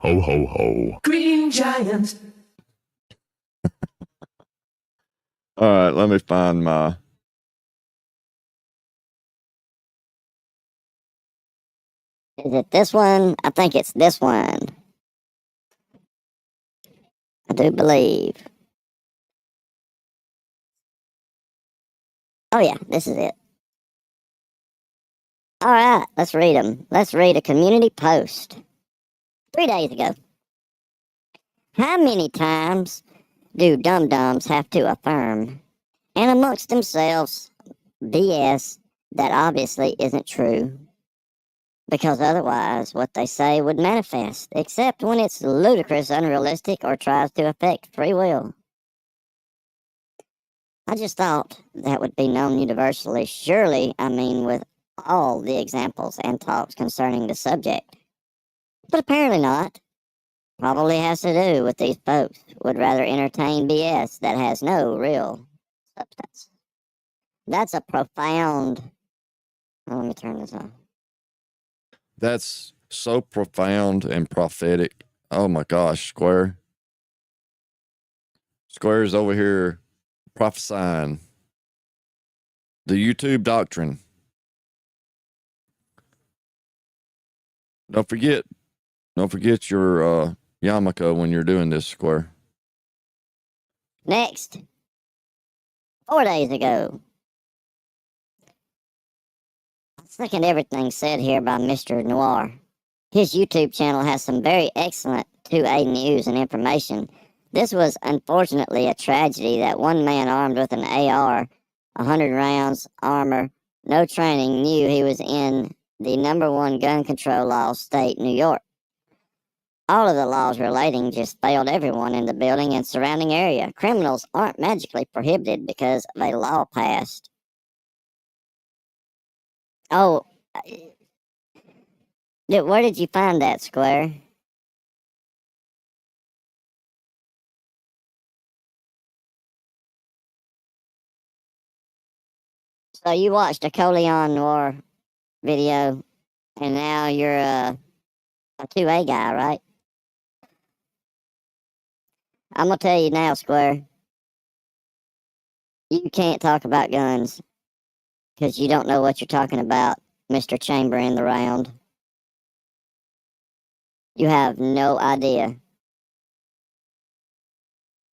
Ho, ho, ho. Green giant. All right, let me find my... Is it this one? I think it's this one. I do believe. Oh yeah, this is it. All right, let's read them. Let's read a community post. 3 days ago. How many times do dum-dums have to affirm, and amongst themselves, BS that obviously isn't true? Because otherwise, what they say would manifest, except when it's ludicrous, unrealistic, or tries to affect free will. I just thought that would be known universally, surely, I mean, with all the examples and talks concerning the subject. But apparently not. Probably has to do with these folks would rather entertain BS that has no real substance. That's a profound... Oh, let me turn this off. That's so profound and prophetic. Oh my gosh, Square. Square's over here prophesying the YouTube doctrine. Don't forget your yarmulke when you're doing this, Square. Next. 4 days ago. I second everything said here by Mr. Noir. His YouTube channel has some very excellent 2A news and information. This was unfortunately a tragedy that one man armed with an AR, 100 rounds, armor, no training, knew he was in the #1 gun control law state, New York. All of the laws relating just failed everyone in the building and surrounding area. Criminals aren't magically prohibited because of a law passed. Oh, where did you find that, Square? So you watched a Coleon Noir video, and now you're a 2A guy, right? I'm gonna tell you now, Square. You can't talk about guns because you don't know what you're talking about, Mr. Chamber in the Round. You have no idea.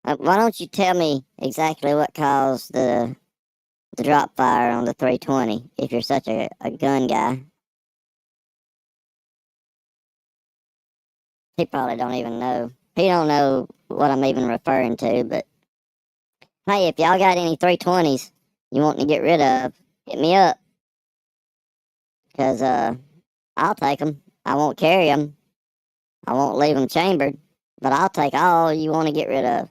Why don't you tell me exactly what caused the drop fire on the 320 if you're such a gun guy? He probably don't even know. He don't know what I'm even referring to, but hey, if y'all got any 320s you want to get rid of, hit me up. Because, I'll take them. I won't carry them. I won't leave them chambered. But I'll take all you want to get rid of.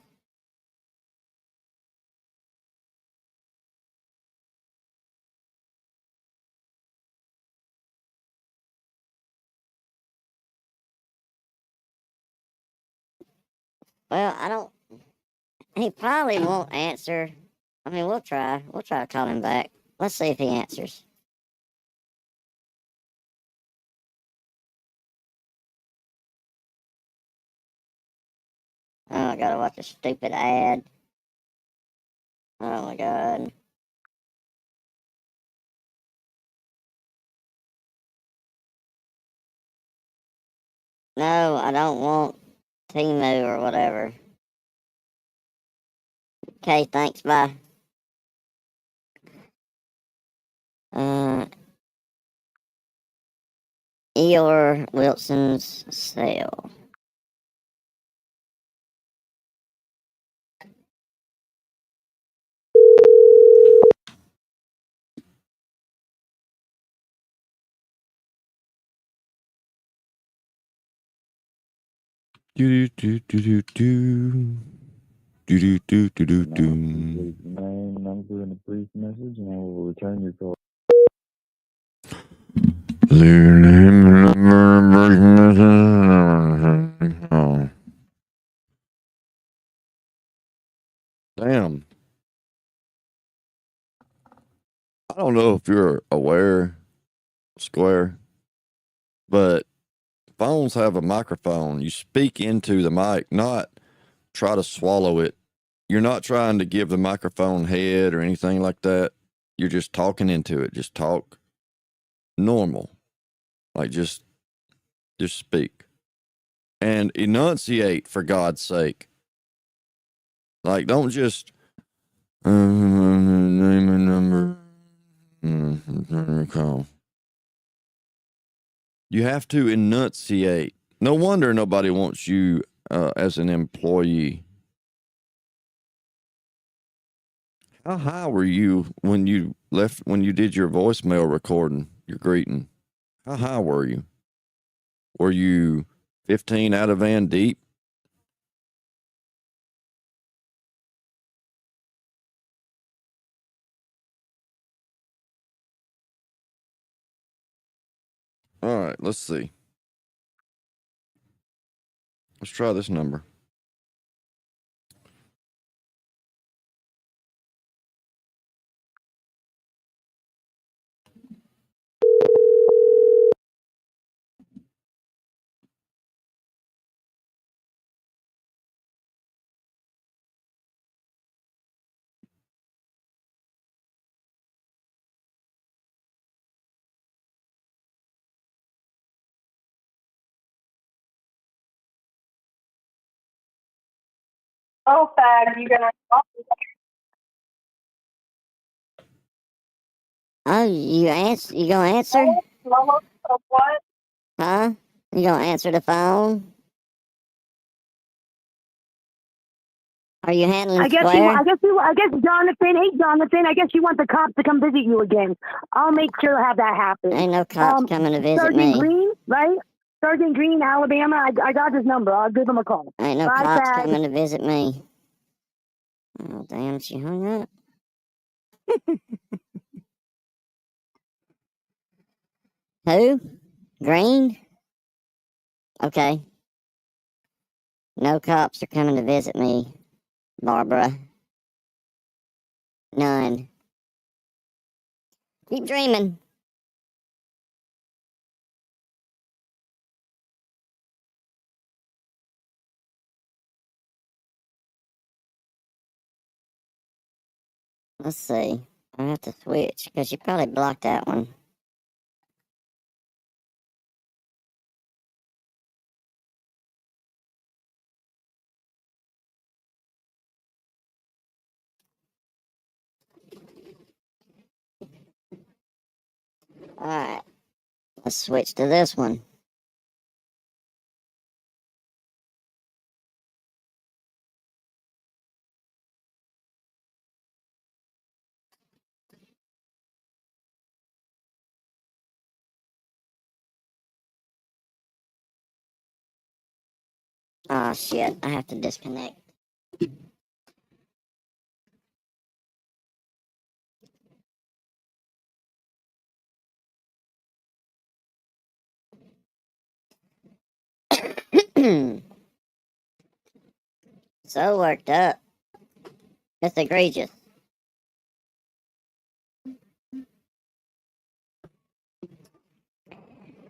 Well, I don't... He probably won't answer. I mean, we'll try. We'll try to call him back. Let's see if he answers. Oh, I gotta watch a stupid ad. Oh my god. No, I don't want Timu or whatever. Okay, thanks, bye. Eeyore Wilson's sale. Do do do do do do do do do do. Leave the name, number, and a brief message, and I will return your call. Oh. Damn. I don't know if you're aware, Square, but phones have a microphone. You speak into the mic, not try to swallow it. You're not trying to give the microphone head or anything like that. You're just talking into it. Just talk normal. Like just speak. And enunciate, for God's sake. Like, don't just name and number. Call. You have to enunciate. No wonder nobody wants you as an employee. How high were you when you did your voicemail recording, your greeting? How high were you? Were you 15 out of van deep? All right, let's see. Let's try this number. Oh, fag, you gonna? Oh, you gonna answer? What? Huh? You gonna answer the phone? Are you handling I guess Square? I guess Jonathan. Hey, Jonathan. I guess you want the cops to come visit you again. I'll make sure to have that happen. Ain't no cops coming to visit Sergeant me. Green, right? Sergeant Green, Alabama. I got his number. I'll give him a call. Ain't no Bye, cops fag. coming to visit me. Oh, damn, she hung up. Who? Green? Okay. No cops are coming to visit me, Barbara. None. Keep dreaming. Let's see. I have to switch because you probably blocked that one. Alright. Let's switch to this one. Oh shit, I have to disconnect. So worked up. It's egregious.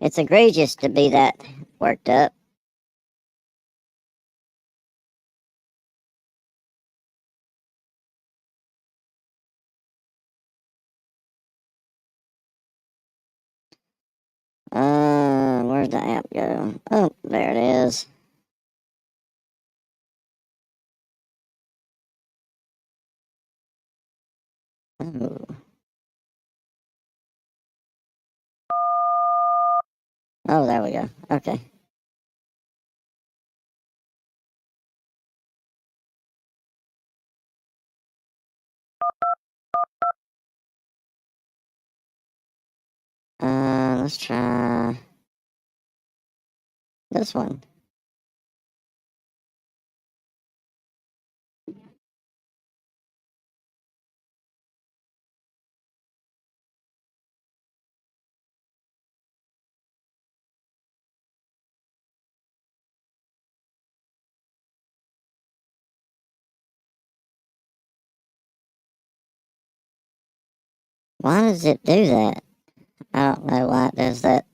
It's egregious to be that worked up. Where'd the app go? Oh, there it is. Ooh. Oh, there we go. Okay. Let's try this one. Why does it do that? I don't know why it does that.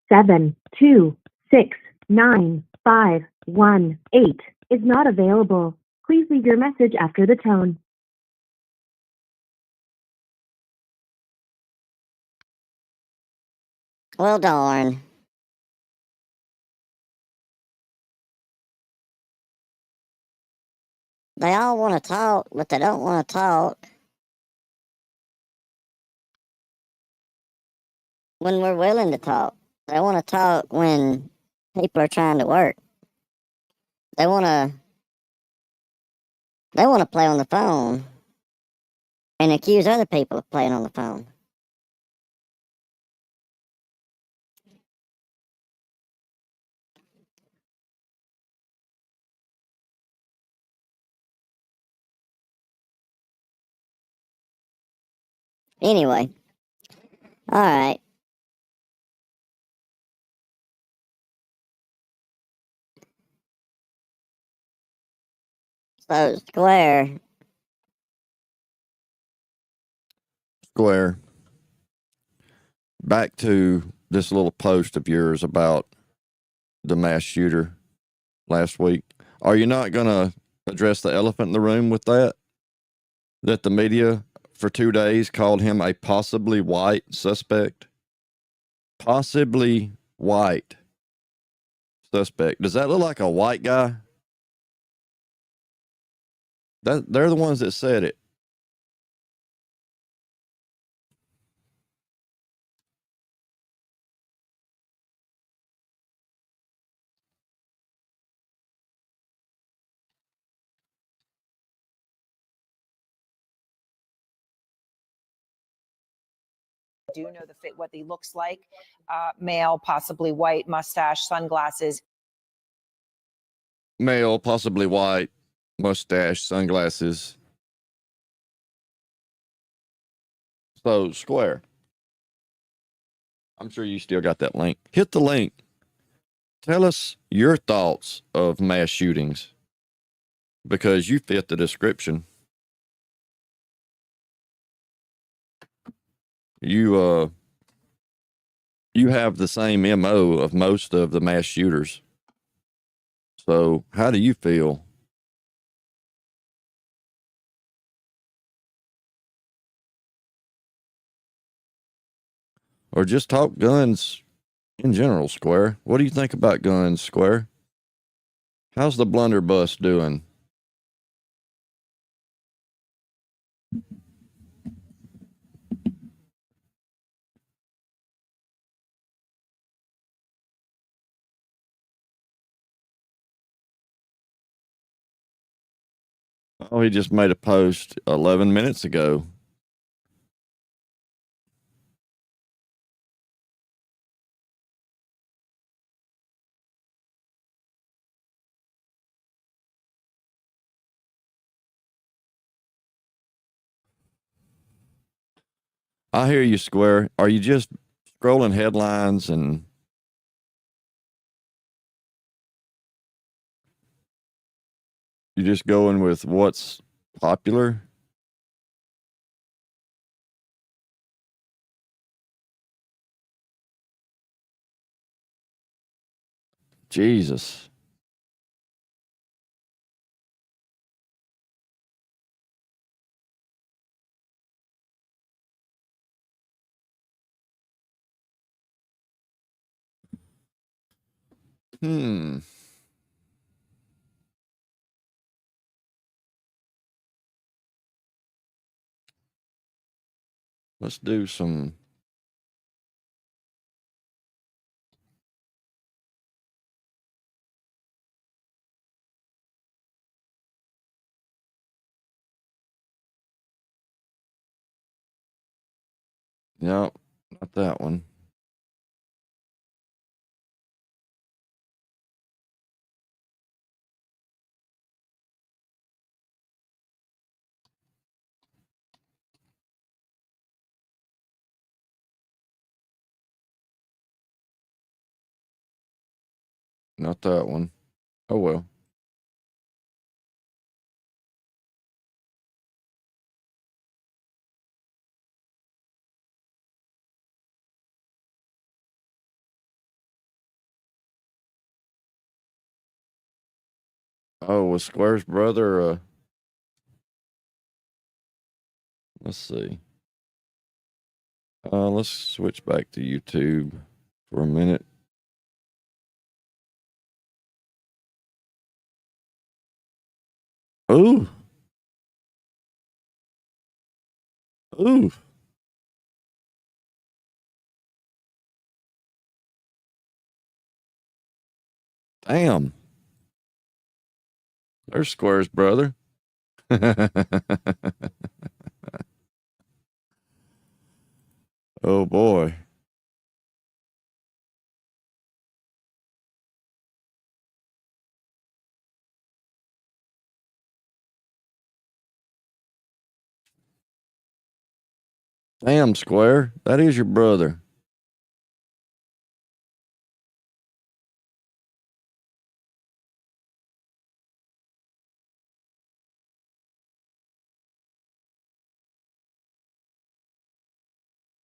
Seven, 2, 6, 9, 5, 1, 8 is not available. Please leave your message after the tone. Well, darn. They all want to talk, but they don't want to talk when we're willing to talk. They want to talk when people are trying to work. They want to play on the phone and accuse other people of playing on the phone. Anyway, all right. So, Square. Back to this little post of yours about the mass shooter last week. Are you not going to address the elephant in the room with that? That the media for 2 days called him a possibly white suspect? Possibly white suspect. Does that look like a white guy? They're the ones that said it. Do know what he looks like. Male, possibly white, mustache, sunglasses. Male, possibly white, mustache, sunglasses. So, Square. I'm sure you still got that link. Hit the link. Tell us your thoughts of mass shootings because you fit the description. You you have the same MO of most of the mass shooters. So how do you feel? Or just talk guns in general, Square. What do you think about guns, Square? How's the blunderbuss doing? Oh, he just made a post 11 minutes ago. I hear you, Square. Are you just scrolling headlines and you just going with what's popular? Jesus. Hmm. Let's do some. No, not that one. Not that one. Oh, well. Oh, was Square's brother, let's see. Let's switch back to YouTube for a minute. Ooh. Ooh. Damn. There's Square's brother. Oh, boy. Damn, Square. That is your brother.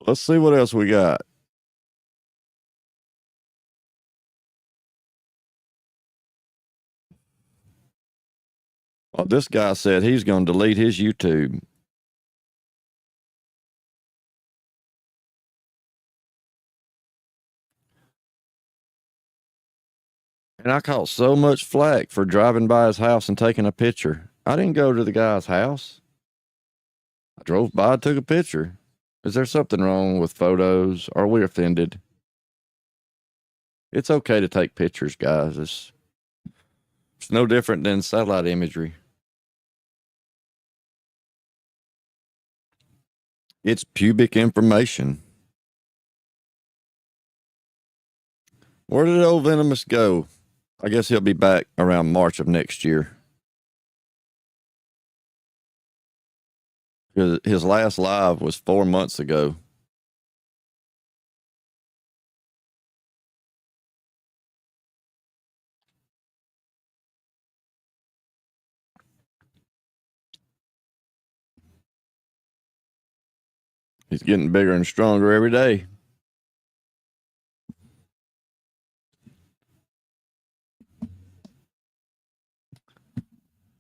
Let's see what else we got. Oh, this guy said he's going to delete his YouTube. And I caught so much flack for driving by his house and taking a picture. I didn't go to the guy's house. I drove by, took a picture. Is there something wrong with photos? Are we offended? It's okay to take pictures, guys. It's no different than satellite imagery. It's pubic information. Where did old Venomous go? I guess he'll be back around March of next year. His last live was 4 months ago. He's getting bigger and stronger every day.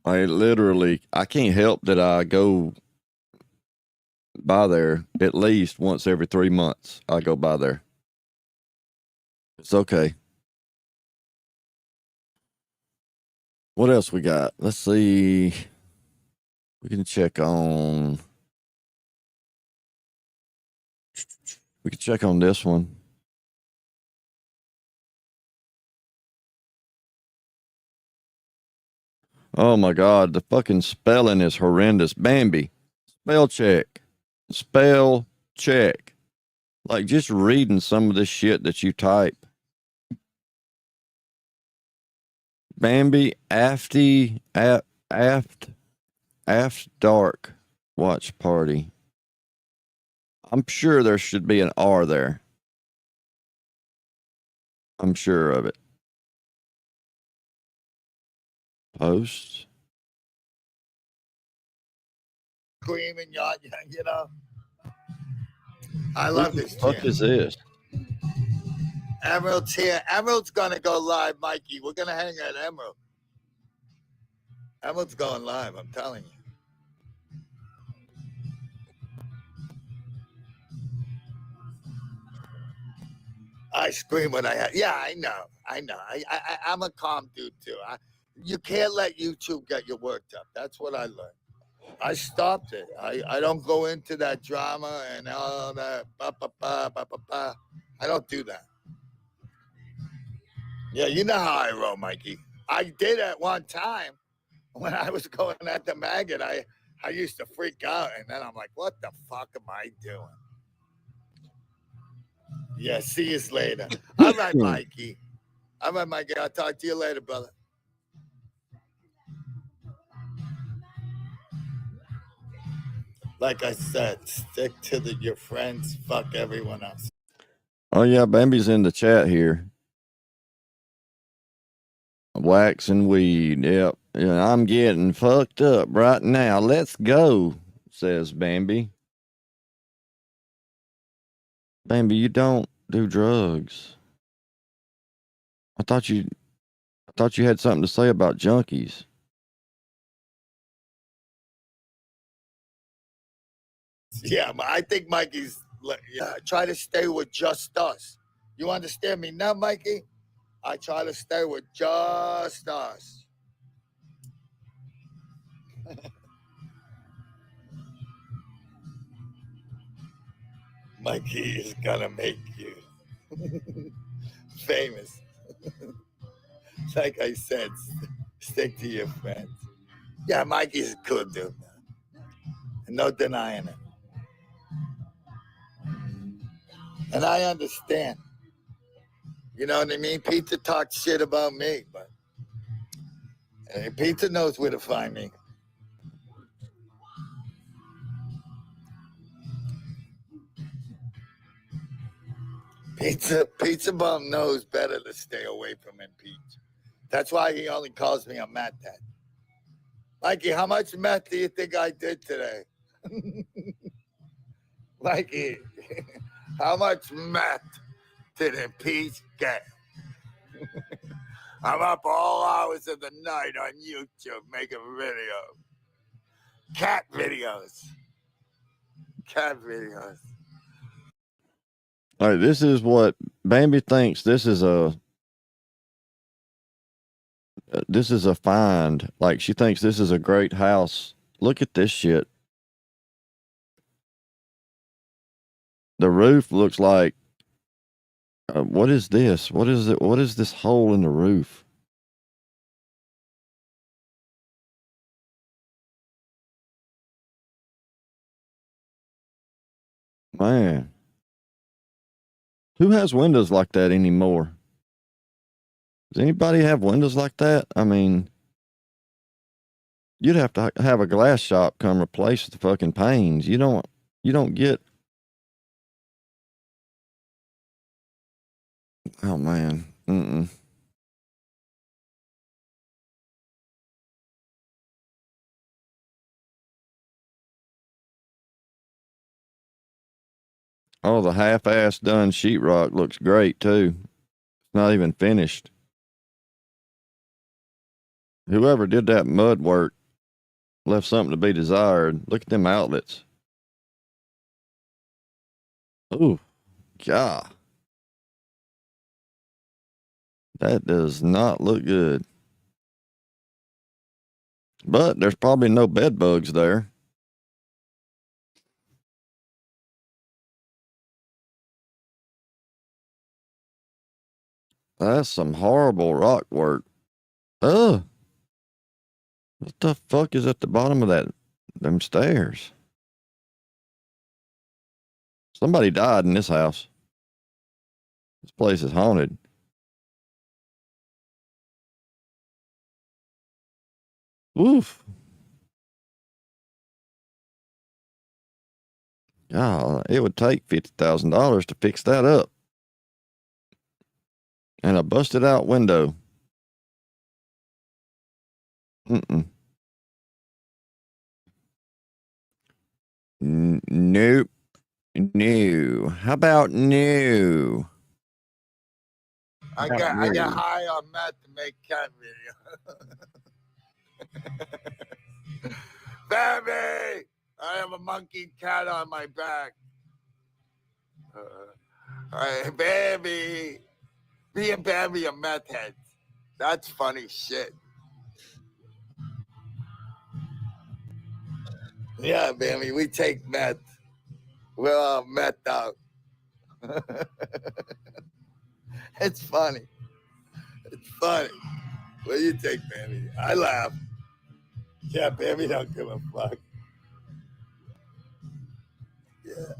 I can't help that I go by there at least once every 3 months. I go by there. It's okay. What else we got? Let's see. We can check on. We can check on this one. Oh my God, the fucking spelling is horrendous. Bambi, spell check. Spell check. Like just reading some of this shit that you type. Bambi, After Dark Watch Party. I'm sure there should be an R there. I'm sure of it. Post. Screaming, you know. I love this. What the fuck is this? Emerald's here. Emerald's gonna go live, Mikey. We're gonna hang at Emerald. Emerald's going live, I'm telling you. I scream when I have. Yeah, I know. I'm a calm dude too. You can't let YouTube get you worked up. That's what I learned. I stopped it. I don't go into that drama and all that. I don't do that. Yeah, you know how I roll, Mikey. I did at one time when I was going at the maggot. I used to freak out, and then I'm like, what the fuck am I doing? Yeah, see you later. All right, Mikey. All right, Mikey. I'll talk to you later, brother. Like I said, stick to your friends. Fuck everyone else. Oh yeah, Bambi's in the chat here. Wax and weed. Yep. Yeah, I'm getting fucked up right now. Let's go, says Bambi. Bambi, you don't do drugs. I thought you had something to say about junkies. Yeah, I think Mikey's try to stay with just us. You understand me now, Mikey? I try to stay with just us. Mikey is gonna make you famous. Like I said, stick to your friends. Yeah, Mikey's a cool dude. No denying it. And I understand. You know what I mean? Pizza talks shit about me, but Pizza knows where to find me. Pizza Bum knows better to stay away from impeach. That's why he only calls me a meth head. Mikey, how much meth do you think I did today? Mikey, how much meth did Impeach get? I'm up all hours of the night on YouTube making video. Cat videos. All right, this is what Bambi thinks. This is a find. Like she thinks this is a great house. Look at this shit. The roof looks like. What is this? What is it? What is this hole in the roof? Man. Who has windows like that anymore? Does anybody have windows like that? I mean, you'd have to have a glass shop come replace the fucking panes. You don't get. Oh man. Oh, the half-ass done sheetrock looks great too. It's not even finished. Whoever did that mud work Left something to be desired. Look at them outlets. Ooh, God. That does not look good. But there's probably no bed bugs there. That's some horrible rock work. Ugh. What the fuck is at the bottom of them stairs? Somebody died in this house. This place is haunted. Oof. God, it would take $50,000 to fix that up. And a busted out window. Nope. No. How about no? I got high on meth to make cat video. Baby, I have a monkey cat on my back. Hey, baby. Me and Bambi are meth heads. That's funny shit. Yeah, Bambi, we take meth. We're all meth out. It's funny. It's funny. What do you take, Bambi? I laugh. Yeah, Bambi don't give a fuck. Yeah.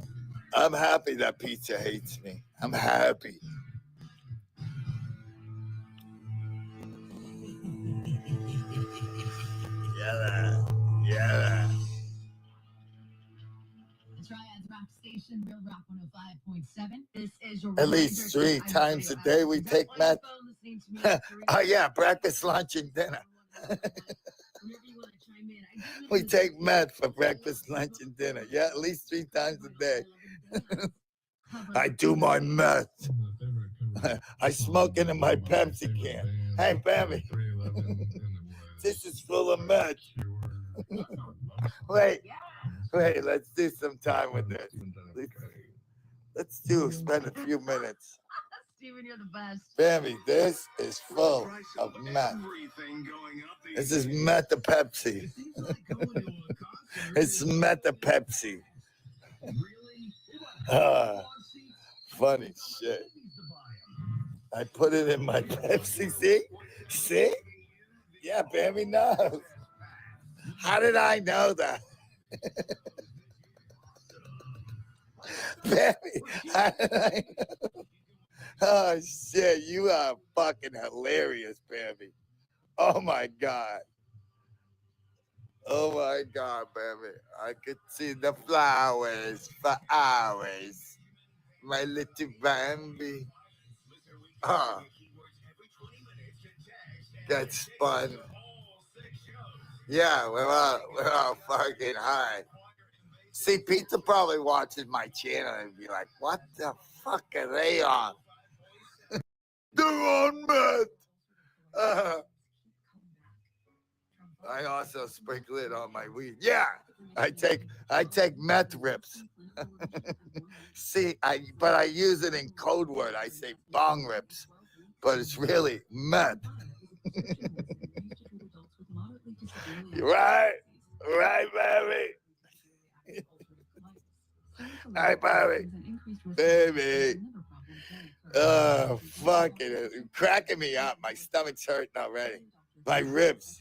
I'm happy that pizza hates me. I'm happy. Yeah. Yeah. At least 3 times a day we take meth. Oh yeah, breakfast, lunch, and dinner. We take meth for breakfast, lunch, and dinner. Yeah, at least 3 times a day. I do my meth. I smoke it in my Pepsi can. Hey, Bambi. This is full of meth. Wait, let's do some time with this. Let's spend a few minutes. Steven, you're the best. Bambi, this is full of meth. This is meth of Pepsi. It's meth of Pepsi. Funny shit. I put it in my Pepsi. See? Yeah, Bambi knows. How did I know that? Bambi, how did I know? Oh, shit. You are fucking hilarious, Bambi. Oh, my God. Oh, my God, Bambi. I could see the flowers for hours. My little Bambi. That's fun. Yeah, we're all fucking high. See, Pizza probably watches my channel and be like, what the fuck are they on? They're on meth. I also sprinkle it on my weed. Yeah, I take meth rips. See, but I use it in code word. I say bong rips, but it's really meth. Right, baby. Hi, baby. Oh, fucking it. Cracking me up. My stomach's hurting already. My ribs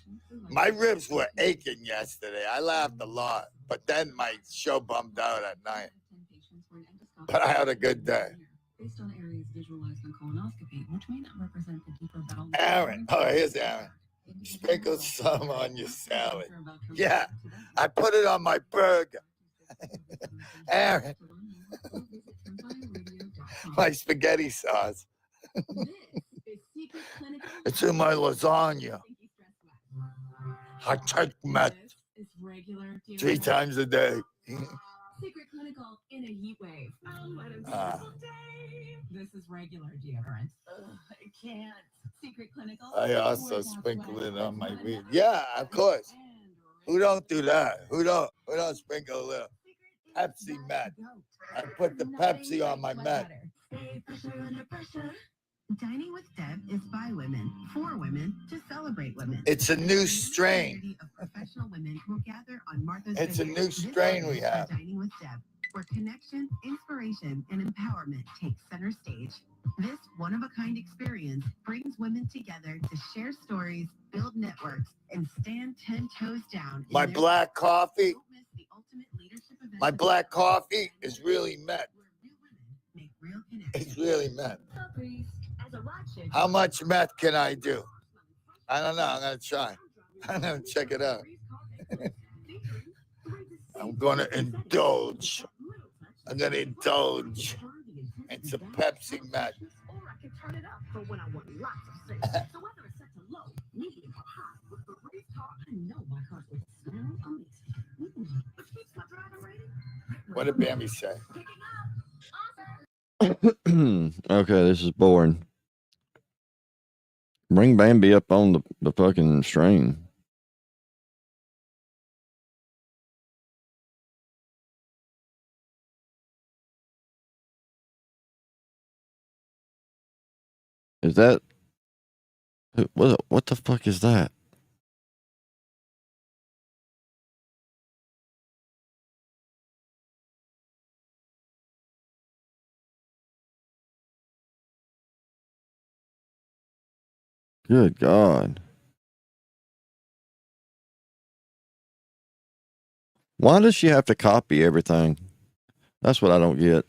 were aching yesterday. I laughed a lot, but then my show bummed out at night. But I had a good day. Aaron. Oh, here's Aaron. Sprinkle some on your salad. Yeah, I put it on my burger. Aaron. My spaghetti sauce. It's in my lasagna. I take meth 3 times a day. Secret Clinical in a heat wave. This is regular deodorant. I can't. Secret Clinical. I also sprinkle it on my weed. Yeah, of course. Who don't do that? Who don't sprinkle a little Pepsi Met? I put the Pepsi on my Met. Dining with Deb is by women, for women, to celebrate women. It's a new strain. Professional women will gather on Martha's It's a Vineyard. new strain we have. Dining with Deb, where connection, inspiration, and empowerment take center stage. This one-of-a-kind experience brings women together to share stories, build networks, and stand 10 toes down. My black coffee. My black coffee is really Met. It's really Met. How much meth can I do? I don't know. I'm going to try. I'm going to check it out. I'm going to indulge. I'm going to indulge in some Pepsi Met. What did Bambi say? Okay, this is boring. Bring Bambi up on the fucking stream. Is that what the fuck is that? Good God. Why does she have to copy everything? That's what I don't get.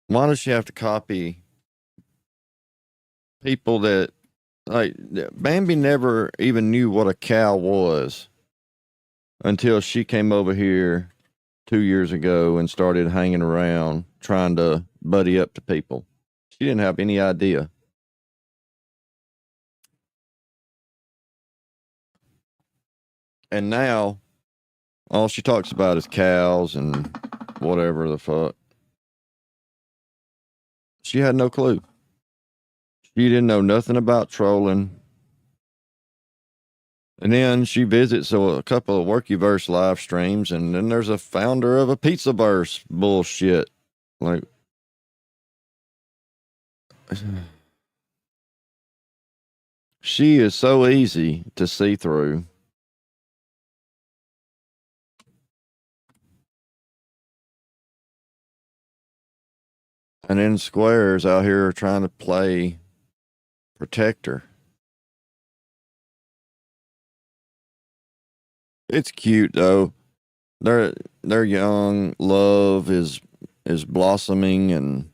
Why does she have to copy people that, like, Bambi never even knew what a cow was until she came over here 2 years ago and started hanging around trying to buddy up to people. She didn't have any idea. And now all she talks about is cows and whatever the fuck. She had no clue. She didn't know nothing about trolling. And then she visits a couple of Workyverse live streams, and then there's a founder of a Pizzaverse bullshit. Like, she is so easy to see through. And then Square's out here trying to play protector. It's cute though. They're young. Love is blossoming, and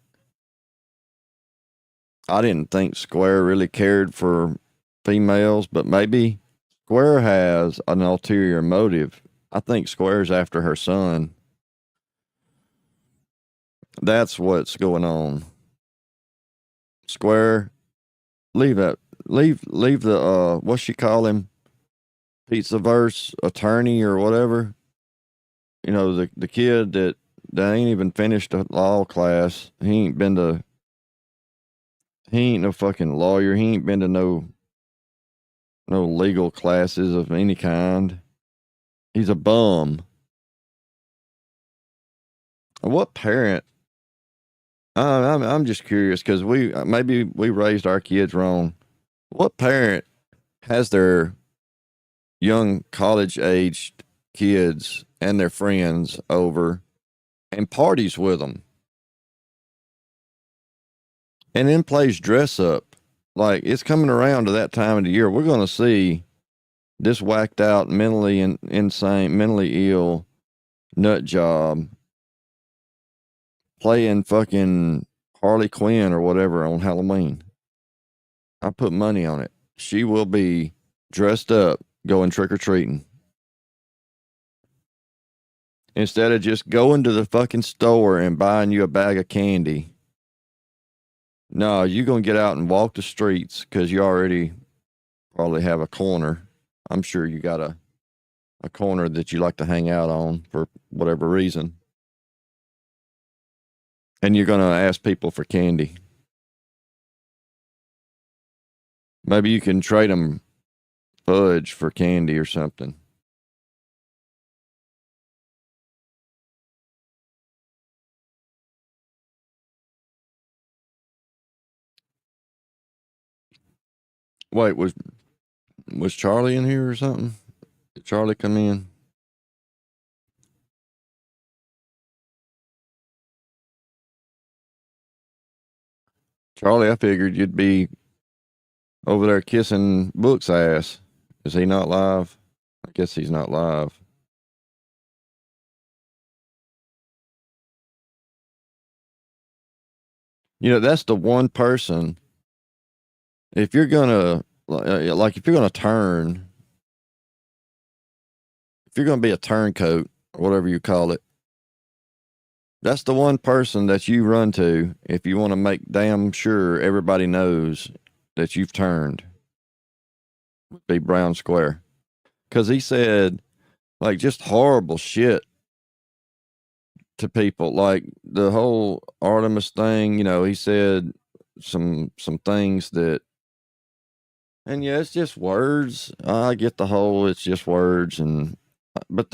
I didn't think Square really cared for females, but maybe Square has an ulterior motive. I think Square's after her son. That's what's going on. Square, leave the what's she call him? Pizzaverse attorney or whatever. You know, the kid that ain't even finished a law class. He ain't no fucking lawyer. He ain't been to no legal classes of any kind. He's a bum. What parent? I'm just curious because maybe we raised our kids wrong. What parent has their young college-aged kids and their friends over and parties with them, and then plays dress up? Like, it's coming around to that time of the year. We're going to see this whacked out, mentally insane, mentally ill nut job playing fucking Harley Quinn or whatever on Halloween. I put money on it. She will be dressed up going trick-or-treating. Instead of just going to the fucking store and buying you a bag of candy. No, you're going to get out and walk the streets because you already probably have a corner. I'm sure you got a corner that you like to hang out on for whatever reason. And you're going to ask people for candy. Maybe you can trade them fudge for candy or something. Wait, was Charlie in here or something? Did Charlie come in? Charlie, I figured you'd be over there kissing Book's ass. Is he not live? I guess he's not live. You know, that's the one person, if you're gonna, like, if you're gonna turn, if you're gonna be a turncoat, or whatever you call it, that's the one person that you run to if you want to make damn sure everybody knows that you've turned. Would be Brown Square. Because he said, like, just horrible shit to people. Like, the whole Artemis thing, you know, he said some things that, and yeah, it's just words. I get the whole, it's just words, but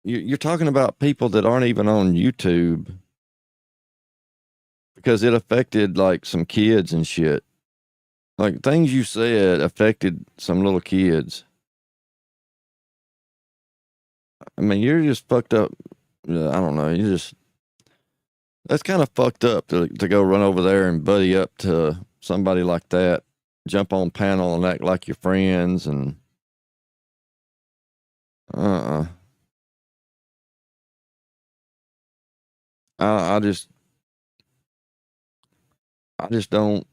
you're talking about people that aren't even on YouTube, because it affected like some kids and shit. Like, things you said affected some little kids. I mean, you're just fucked up. I don't know. That's kind of fucked up to go run over there and buddy up to somebody like that, jump on panel and act like your friends, and I just don't,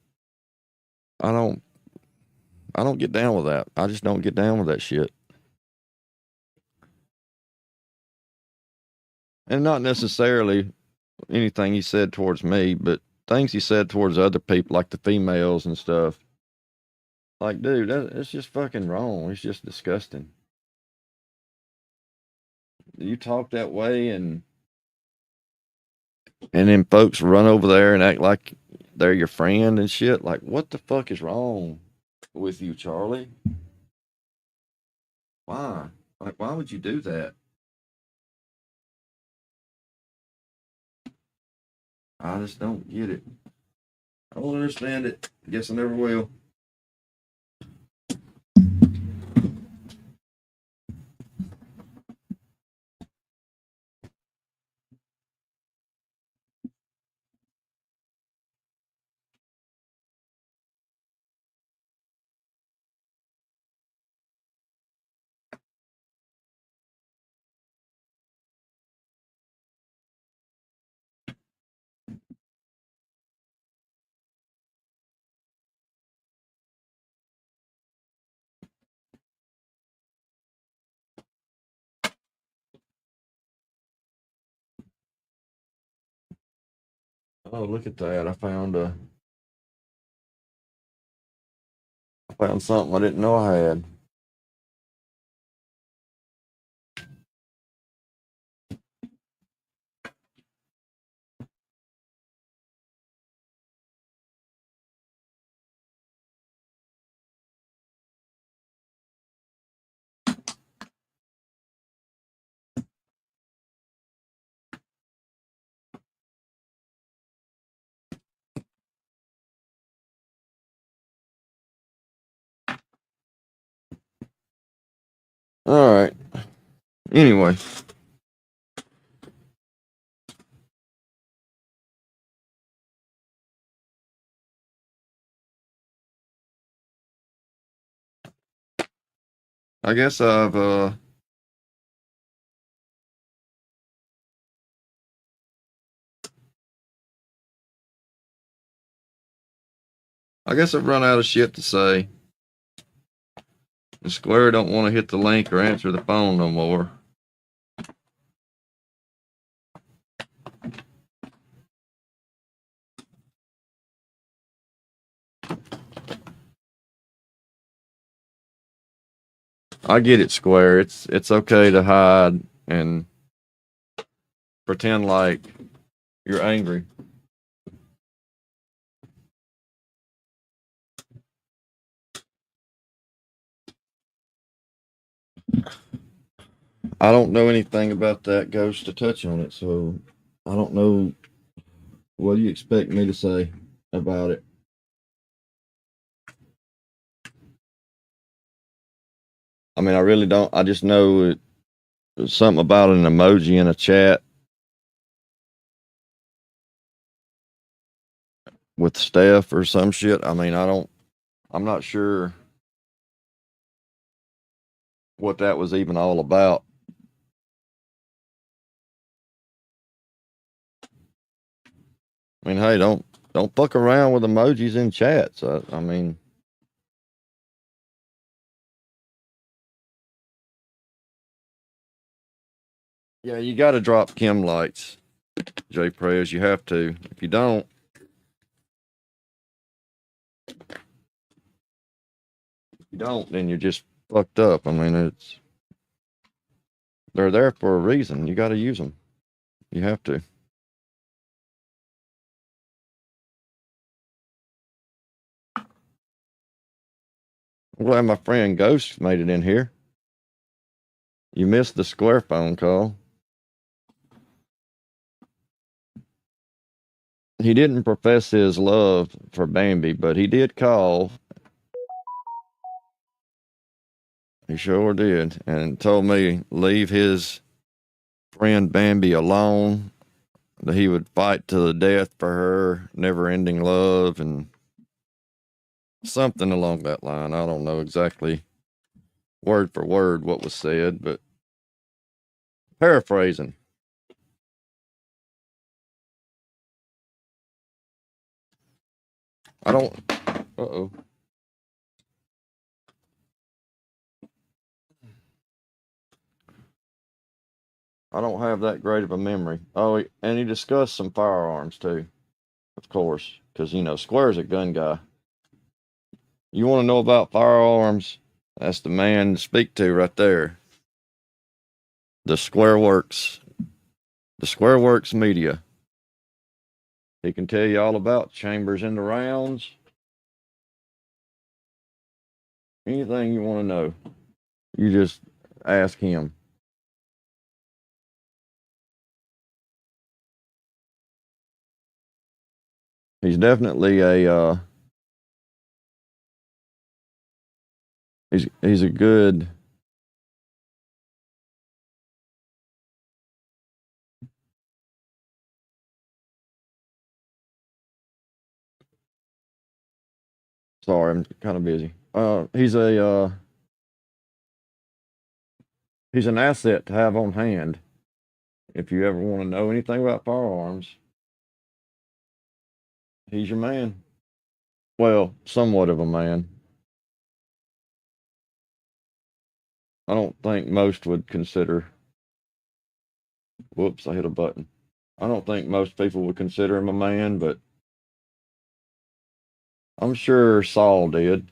I don't get down with that. I just don't get down with that shit. And not necessarily anything he said towards me, but things he said towards other people, like the females and stuff. Like, dude, that's just fucking wrong. It's just disgusting. You talk that way, and then folks run over there and act like they're your friend and shit. Like, what the fuck is wrong with you, Charlie? Why? Like, why would you do that? I just don't get it. I don't understand it. Guess I never will. Oh, look at that. I found something I didn't know I had. All right. Anyway. I guess I've run out of shit to say. The Square don't want to hit the link or answer the phone no more. I get it, Square. It's okay to hide and pretend like you're angry. I don't know anything about that ghost to touch on it, so I don't know what do you expect me to say about it. I mean, I really don't. I just know it's something about an emoji in a chat with Steph or some shit. I mean, I'm not sure what that was even all about. I mean, hey, don't fuck around with emojis in chats. I mean, yeah, you got to drop Kim lights, J Prez. You have to. If you don't, then you're just fucked up. I mean, they're there for a reason. You got to use them. You have to. I'm glad my friend Ghost made it in here. You missed the square phone call. He didn't profess his love for Bambi, but he did call. He sure did, and told me leave his friend Bambi alone. That he would fight to the death for her, never-ending love, and something along that line. I don't know exactly word for word what was said, but paraphrasing. I don't. Uh-oh. I don't have that great of a memory. Oh, and he discussed some firearms too, of course, because Square's a gun guy. You want to know about firearms? That's the man to speak to right there. The Squareworks media. He can tell you all about chambers in the rounds. Anything you want to know, you just ask him. He's definitely a he's a good. Sorry, I'm kind of busy. He's an asset to have on hand if you ever want to know anything about firearms. He's your man. Well, somewhat of a man. I don't think most would consider. Whoops, I hit a button. I don't think most people would consider him a man, but I'm sure Saul did.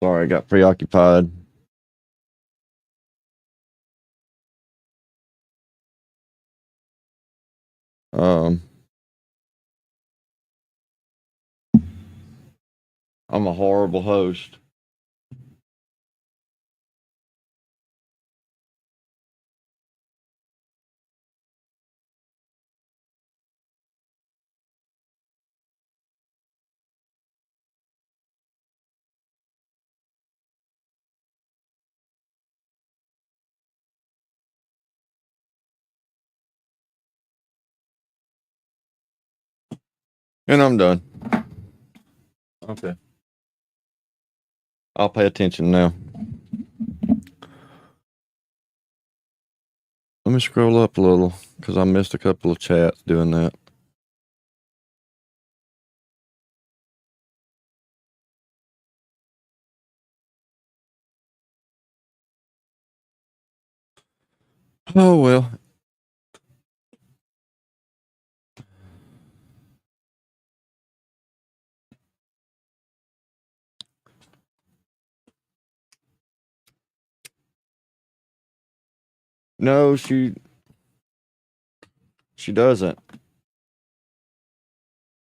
Sorry, I got preoccupied. Um, I'm a horrible host. And I'm done. Okay. I'll pay attention now. Let me scroll up a little because I missed a couple of chats doing that. Oh, well. No, she doesn't.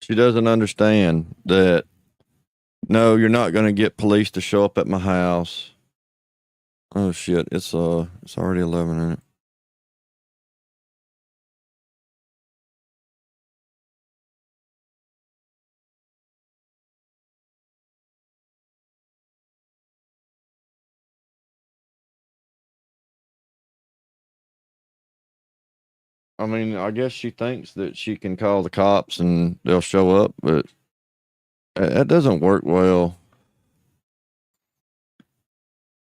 She doesn't understand that, no, you're not going to get police to show up at my house. Oh, shit. It's already 11, isn't it? I mean, I guess she thinks that she can call the cops and they'll show up, but that doesn't work well.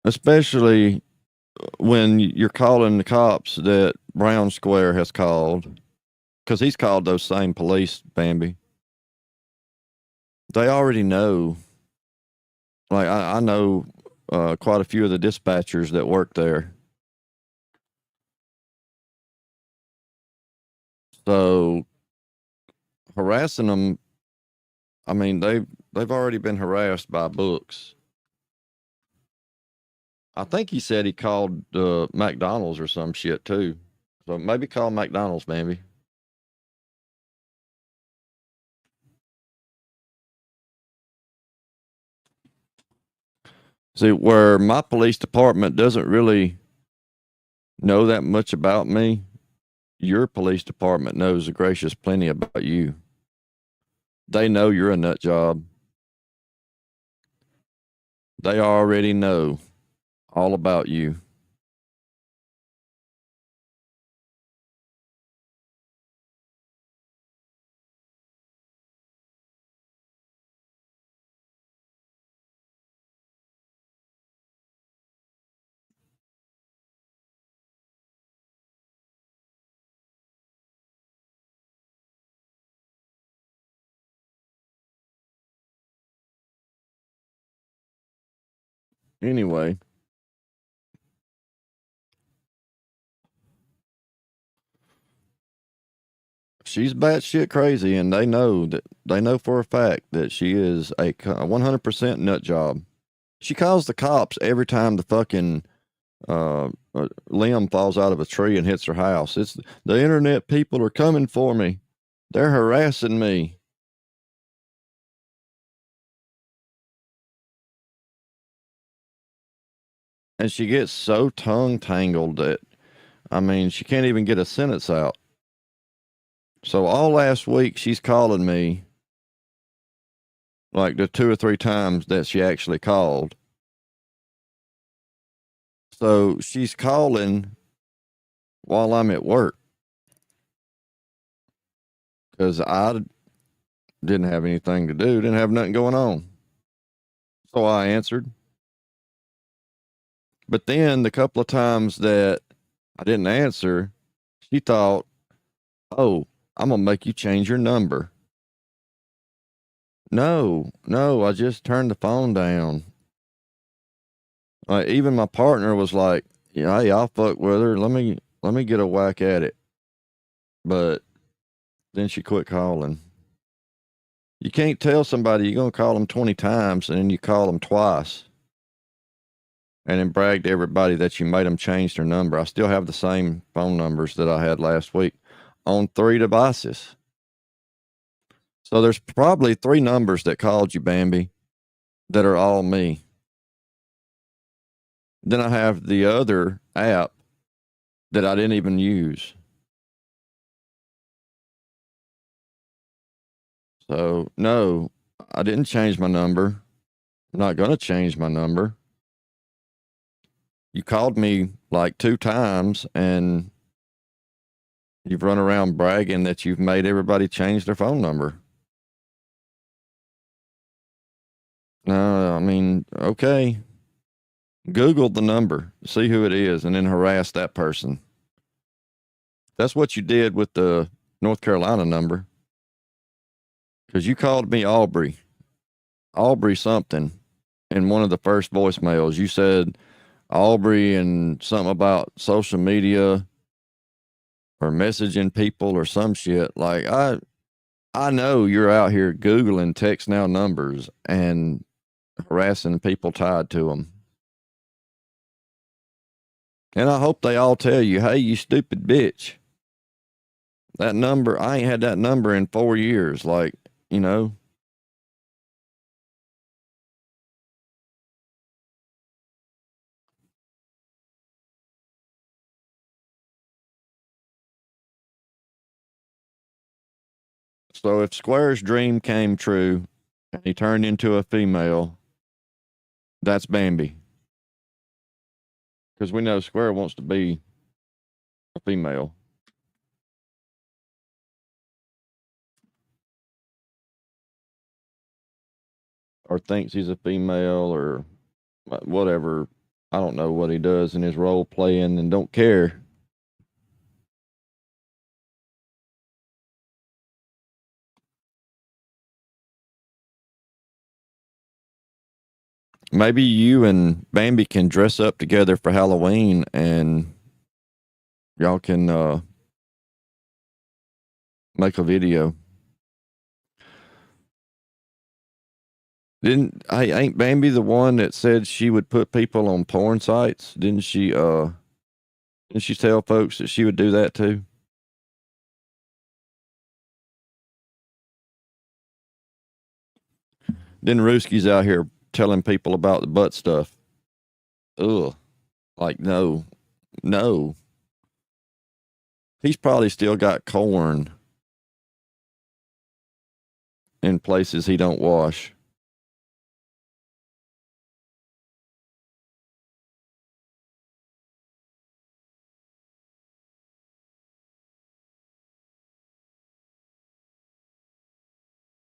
Especially when you're calling the cops that Brown Square has called, because he's called those same police, Bambi. They already know. Like, I know quite a few of the dispatchers that work there. So harassing them, I mean, they've already been harassed by books. I think he said he called McDonald's or some shit too. So maybe call McDonald's, maybe. See, where my police department doesn't really know that much about me, your police department knows a gracious plenty about you. They know you're a nut job. They already know all about you. Anyway, she's batshit crazy, and they know for a fact that she is a 100% nut job. She calls the cops every time the fucking limb falls out of a tree and hits her house. It's the internet people are coming for me. They're harassing me. And she gets so tongue tangled that, I mean, she can't even get a sentence out. So all last week, she's calling me like the 2 or 3 times that she actually called. So she's calling while I'm at work because I didn't have anything to do, didn't have nothing going on. So I answered. But then the couple of times that I didn't answer, she thought, oh, I'm going to make you change your number. No, I just turned the phone down. Even my partner was like, yeah, hey, I'll fuck with her. Let me get a whack at it. But then she quit calling. You can't tell somebody you're going to call them 20 times and then you call them twice and then brag to everybody that you made them change their number. I still have the same phone numbers that I had last week on 3 devices. So there's probably 3 numbers that called you, Bambi, that are all me. Then I have the other app that I didn't even use. So, no, I didn't change my number. I'm not going to change my number. You called me like 2 times and you've run around bragging that you've made everybody change their phone number. No, I mean, okay. Google the number, see who it is, and then harass that person. That's what you did with the North Carolina number. Because you called me Aubrey something in one of the first voicemails. You said Aubrey and something about social media or messaging people or some shit. Like, I know you're out here Googling text now numbers and harassing people tied to them. And I hope they all tell you, hey, you stupid bitch. That number, I ain't had that number in 4 years. Like, you know. So if Square's dream came true and he turned into a female, that's Bambi. Because we know Square wants to be a female. Or thinks he's a female or whatever. I don't know what he does in his role playing and don't care. Maybe you and Bambi can dress up together for Halloween and y'all can make a video. Ain't Bambi the one that said she would put people on porn sites? Didn't she tell folks that she would do that too? Then Rooski's out here telling people about the butt stuff. Ugh. Like, no. He's probably still got corn in places he don't wash.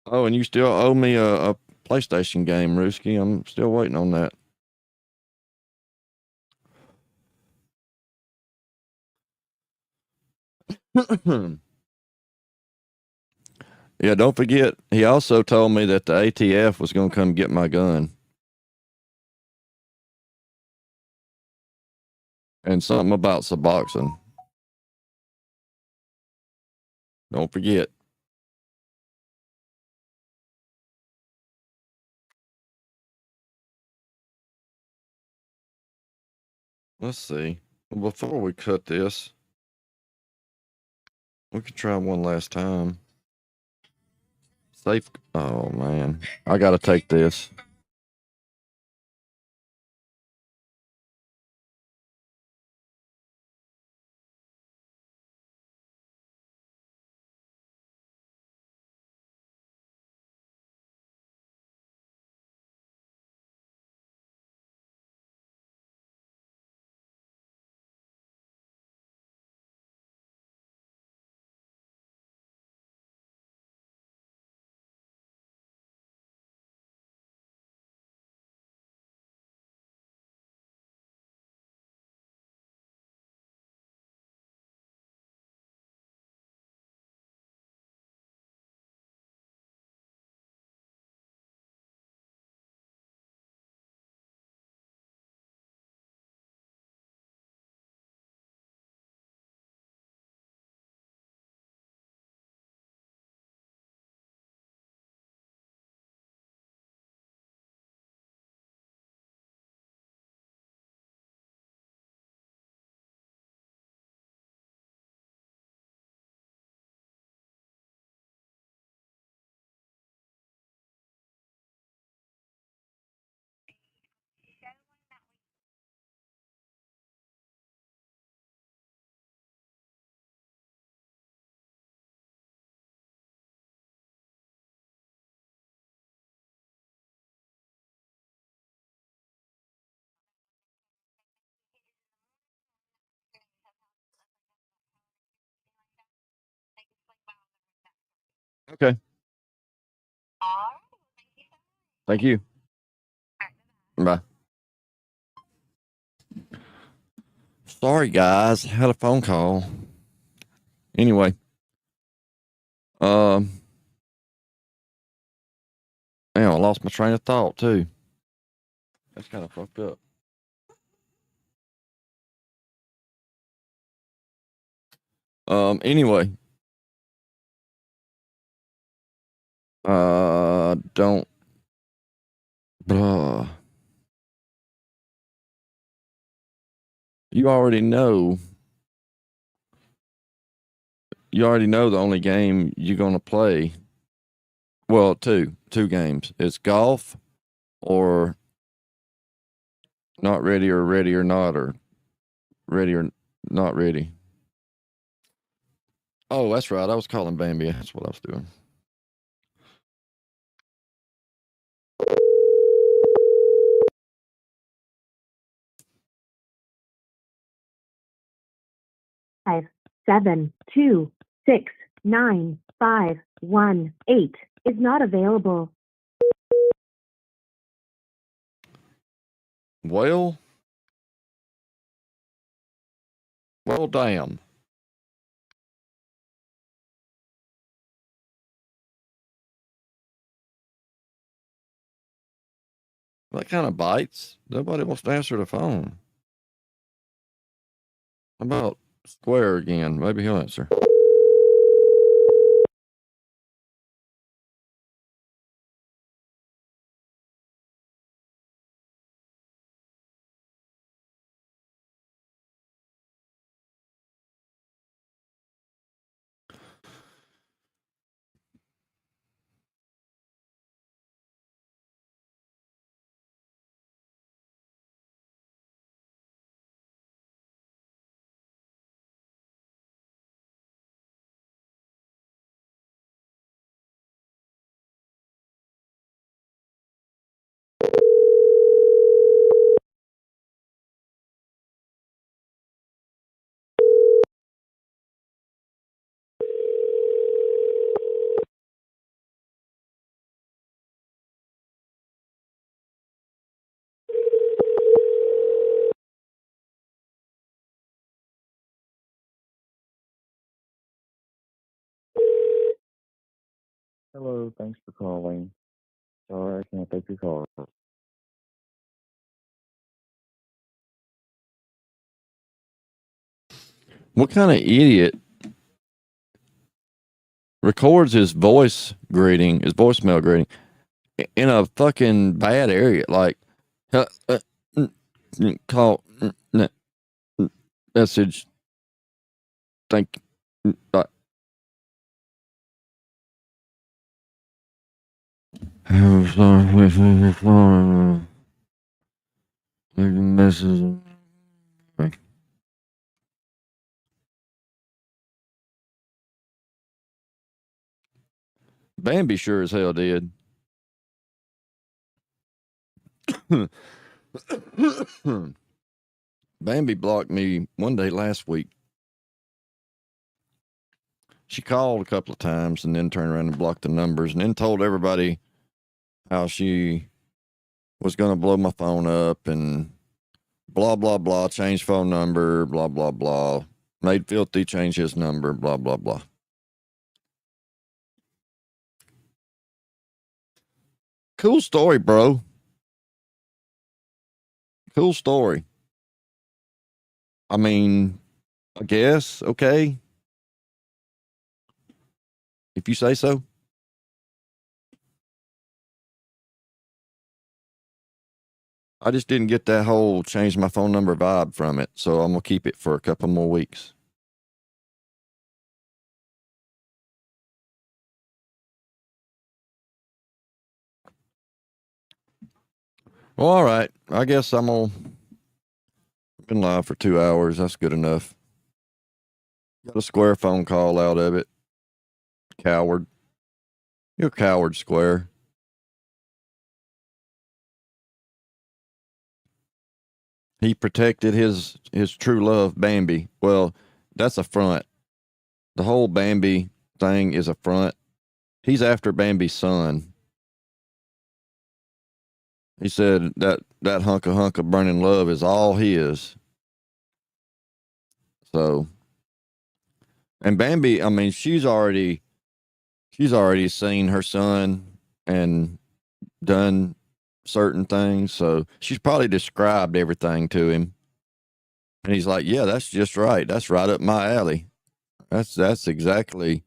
Oh, and you still owe me a PlayStation game, Rooski. I'm still waiting on that. Yeah, don't forget, he also told me that the ATF was going to come get my gun. And something about Suboxone. Don't forget. Let's see. Before we cut this, we could try one last time. Safe. Oh, man. I got to take this. Okay. Thank you. Bye. Sorry, guys. Had a phone call. Anyway. Man, I lost my train of thought, too. That's kind of fucked up. Anyway. Don't. Blah. You already know. You already know the only game you're going to play. Well, two games. It's golf or not ready or ready or not or ready or not ready. Oh, that's right. I was calling Bambi. That's what I was doing. Five, 7, 2, 6, 9, 5, 1, 8 is not available. Well, damn. That kind of bites. Nobody wants to answer the phone. How about Square again? Maybe he'll answer. Hello, thanks for calling. Sorry, I can't take your call. What kind of idiot records his voicemail greeting in a fucking bad area? Like, call, message, thank you. I'm sorry. Message. Bambi sure as hell did. Bambi blocked me one day last week. She called a couple of times and then turned around and blocked the numbers and then told everybody how she was going to blow my phone up and blah, blah, blah, change phone number, blah, blah, blah. Made Filthy change his number, blah, blah, blah. Cool story, bro. Cool story. I mean, I guess, okay. If you say so. I just didn't get that whole change my phone number vibe from it, so I'm going to keep it for a couple more weeks. Well, all right. I guess I'm going to been live for 2 hours. That's good enough. Got a Square phone call out of it. Coward. You're a coward, Square. He protected his true love, Bambi. Well, that's a front. The whole Bambi thing is a front. He's after Bambi's son. He said that hunk of burning love is all his. So, and Bambi, I mean, she's already seen her son and done certain things. So she's probably described everything to him. And he's like, yeah, that's just right. That's right up my alley. That's exactly.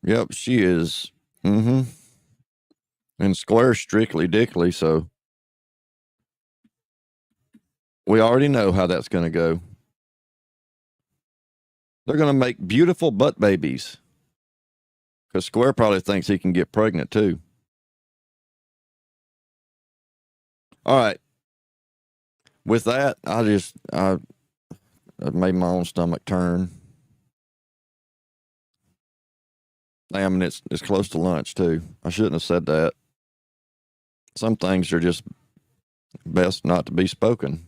Yep, she is. Mm-hmm. And Square strictly dickly, so we already know how that's going to go. They're going to make beautiful butt babies. Because Square probably thinks he can get pregnant too. All right. With that, I made my own stomach turn. Damn, and it's close to lunch too. I shouldn't have said that. Some things are just best not to be spoken.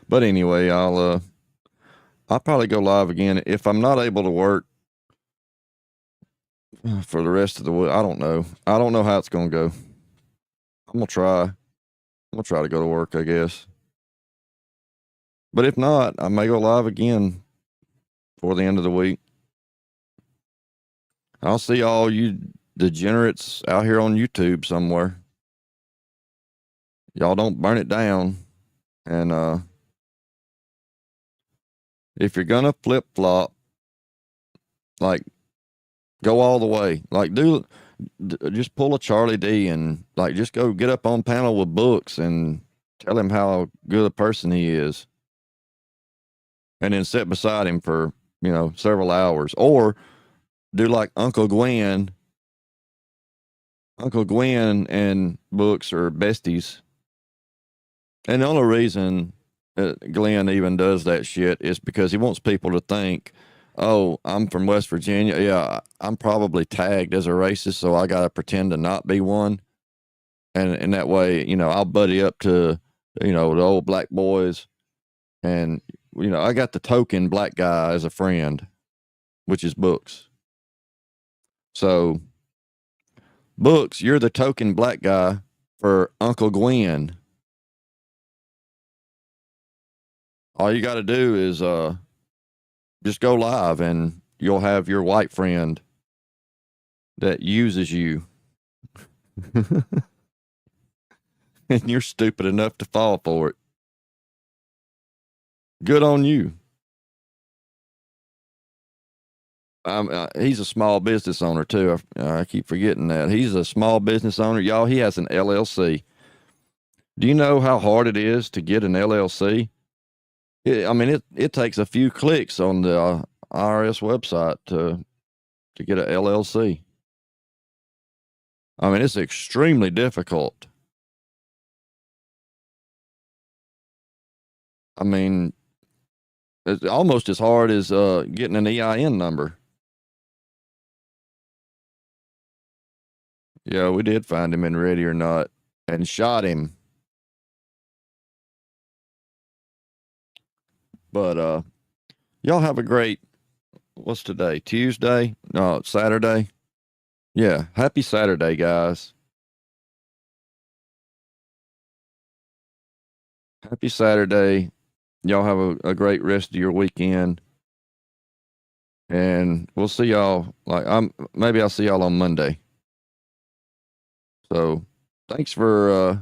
But anyway, I'll probably go live again if I'm not able to work for the rest of the week. I don't know. I don't know how it's going to go. I'm going to try. I'm going to try to go to work, I guess. But if not, I may go live again for the end of the week. I'll see all you degenerates out here on YouTube somewhere. Y'all don't burn it down. And if you're going to flip-flop, like, go all the way. Like, just pull a Charlie D and, like, just go get up on panel with books and tell him how good a person he is. And then sit beside him for, several hours. Or do like Uncle Gwen. Uncle Gwen and books are besties. And the only reason Glenn even does that shit is because he wants people to think, oh, I'm from West Virginia. Yeah, I'm probably tagged as a racist, so I got to pretend to not be one. And that way, I'll buddy up to, the old black boys. And, I got the token black guy as a friend, which is Books. So, Books, you're the token black guy for Uncle Gwen. All you got to do is just go live and you'll have your white friend that uses you. And you're stupid enough to fall for it. Good on you. He's a small business owner too. I keep forgetting that. He's a small business owner. Y'all, he has an LLC. Do you know how hard it is to get an LLC? It takes a few clicks on the IRS website to get an LLC. It's extremely difficult. It's almost as hard as getting an EIN number. Yeah, we did find him in Ready or Not and shot him. But y'all have a great, what's today? Tuesday? No, it's Saturday. Yeah, happy Saturday, guys. Happy Saturday. Y'all have a great rest of your weekend. And we'll see y'all, maybe I'll see y'all on Monday. So thanks for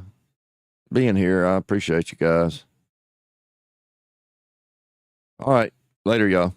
being here. I appreciate you guys. All right. Later, y'all.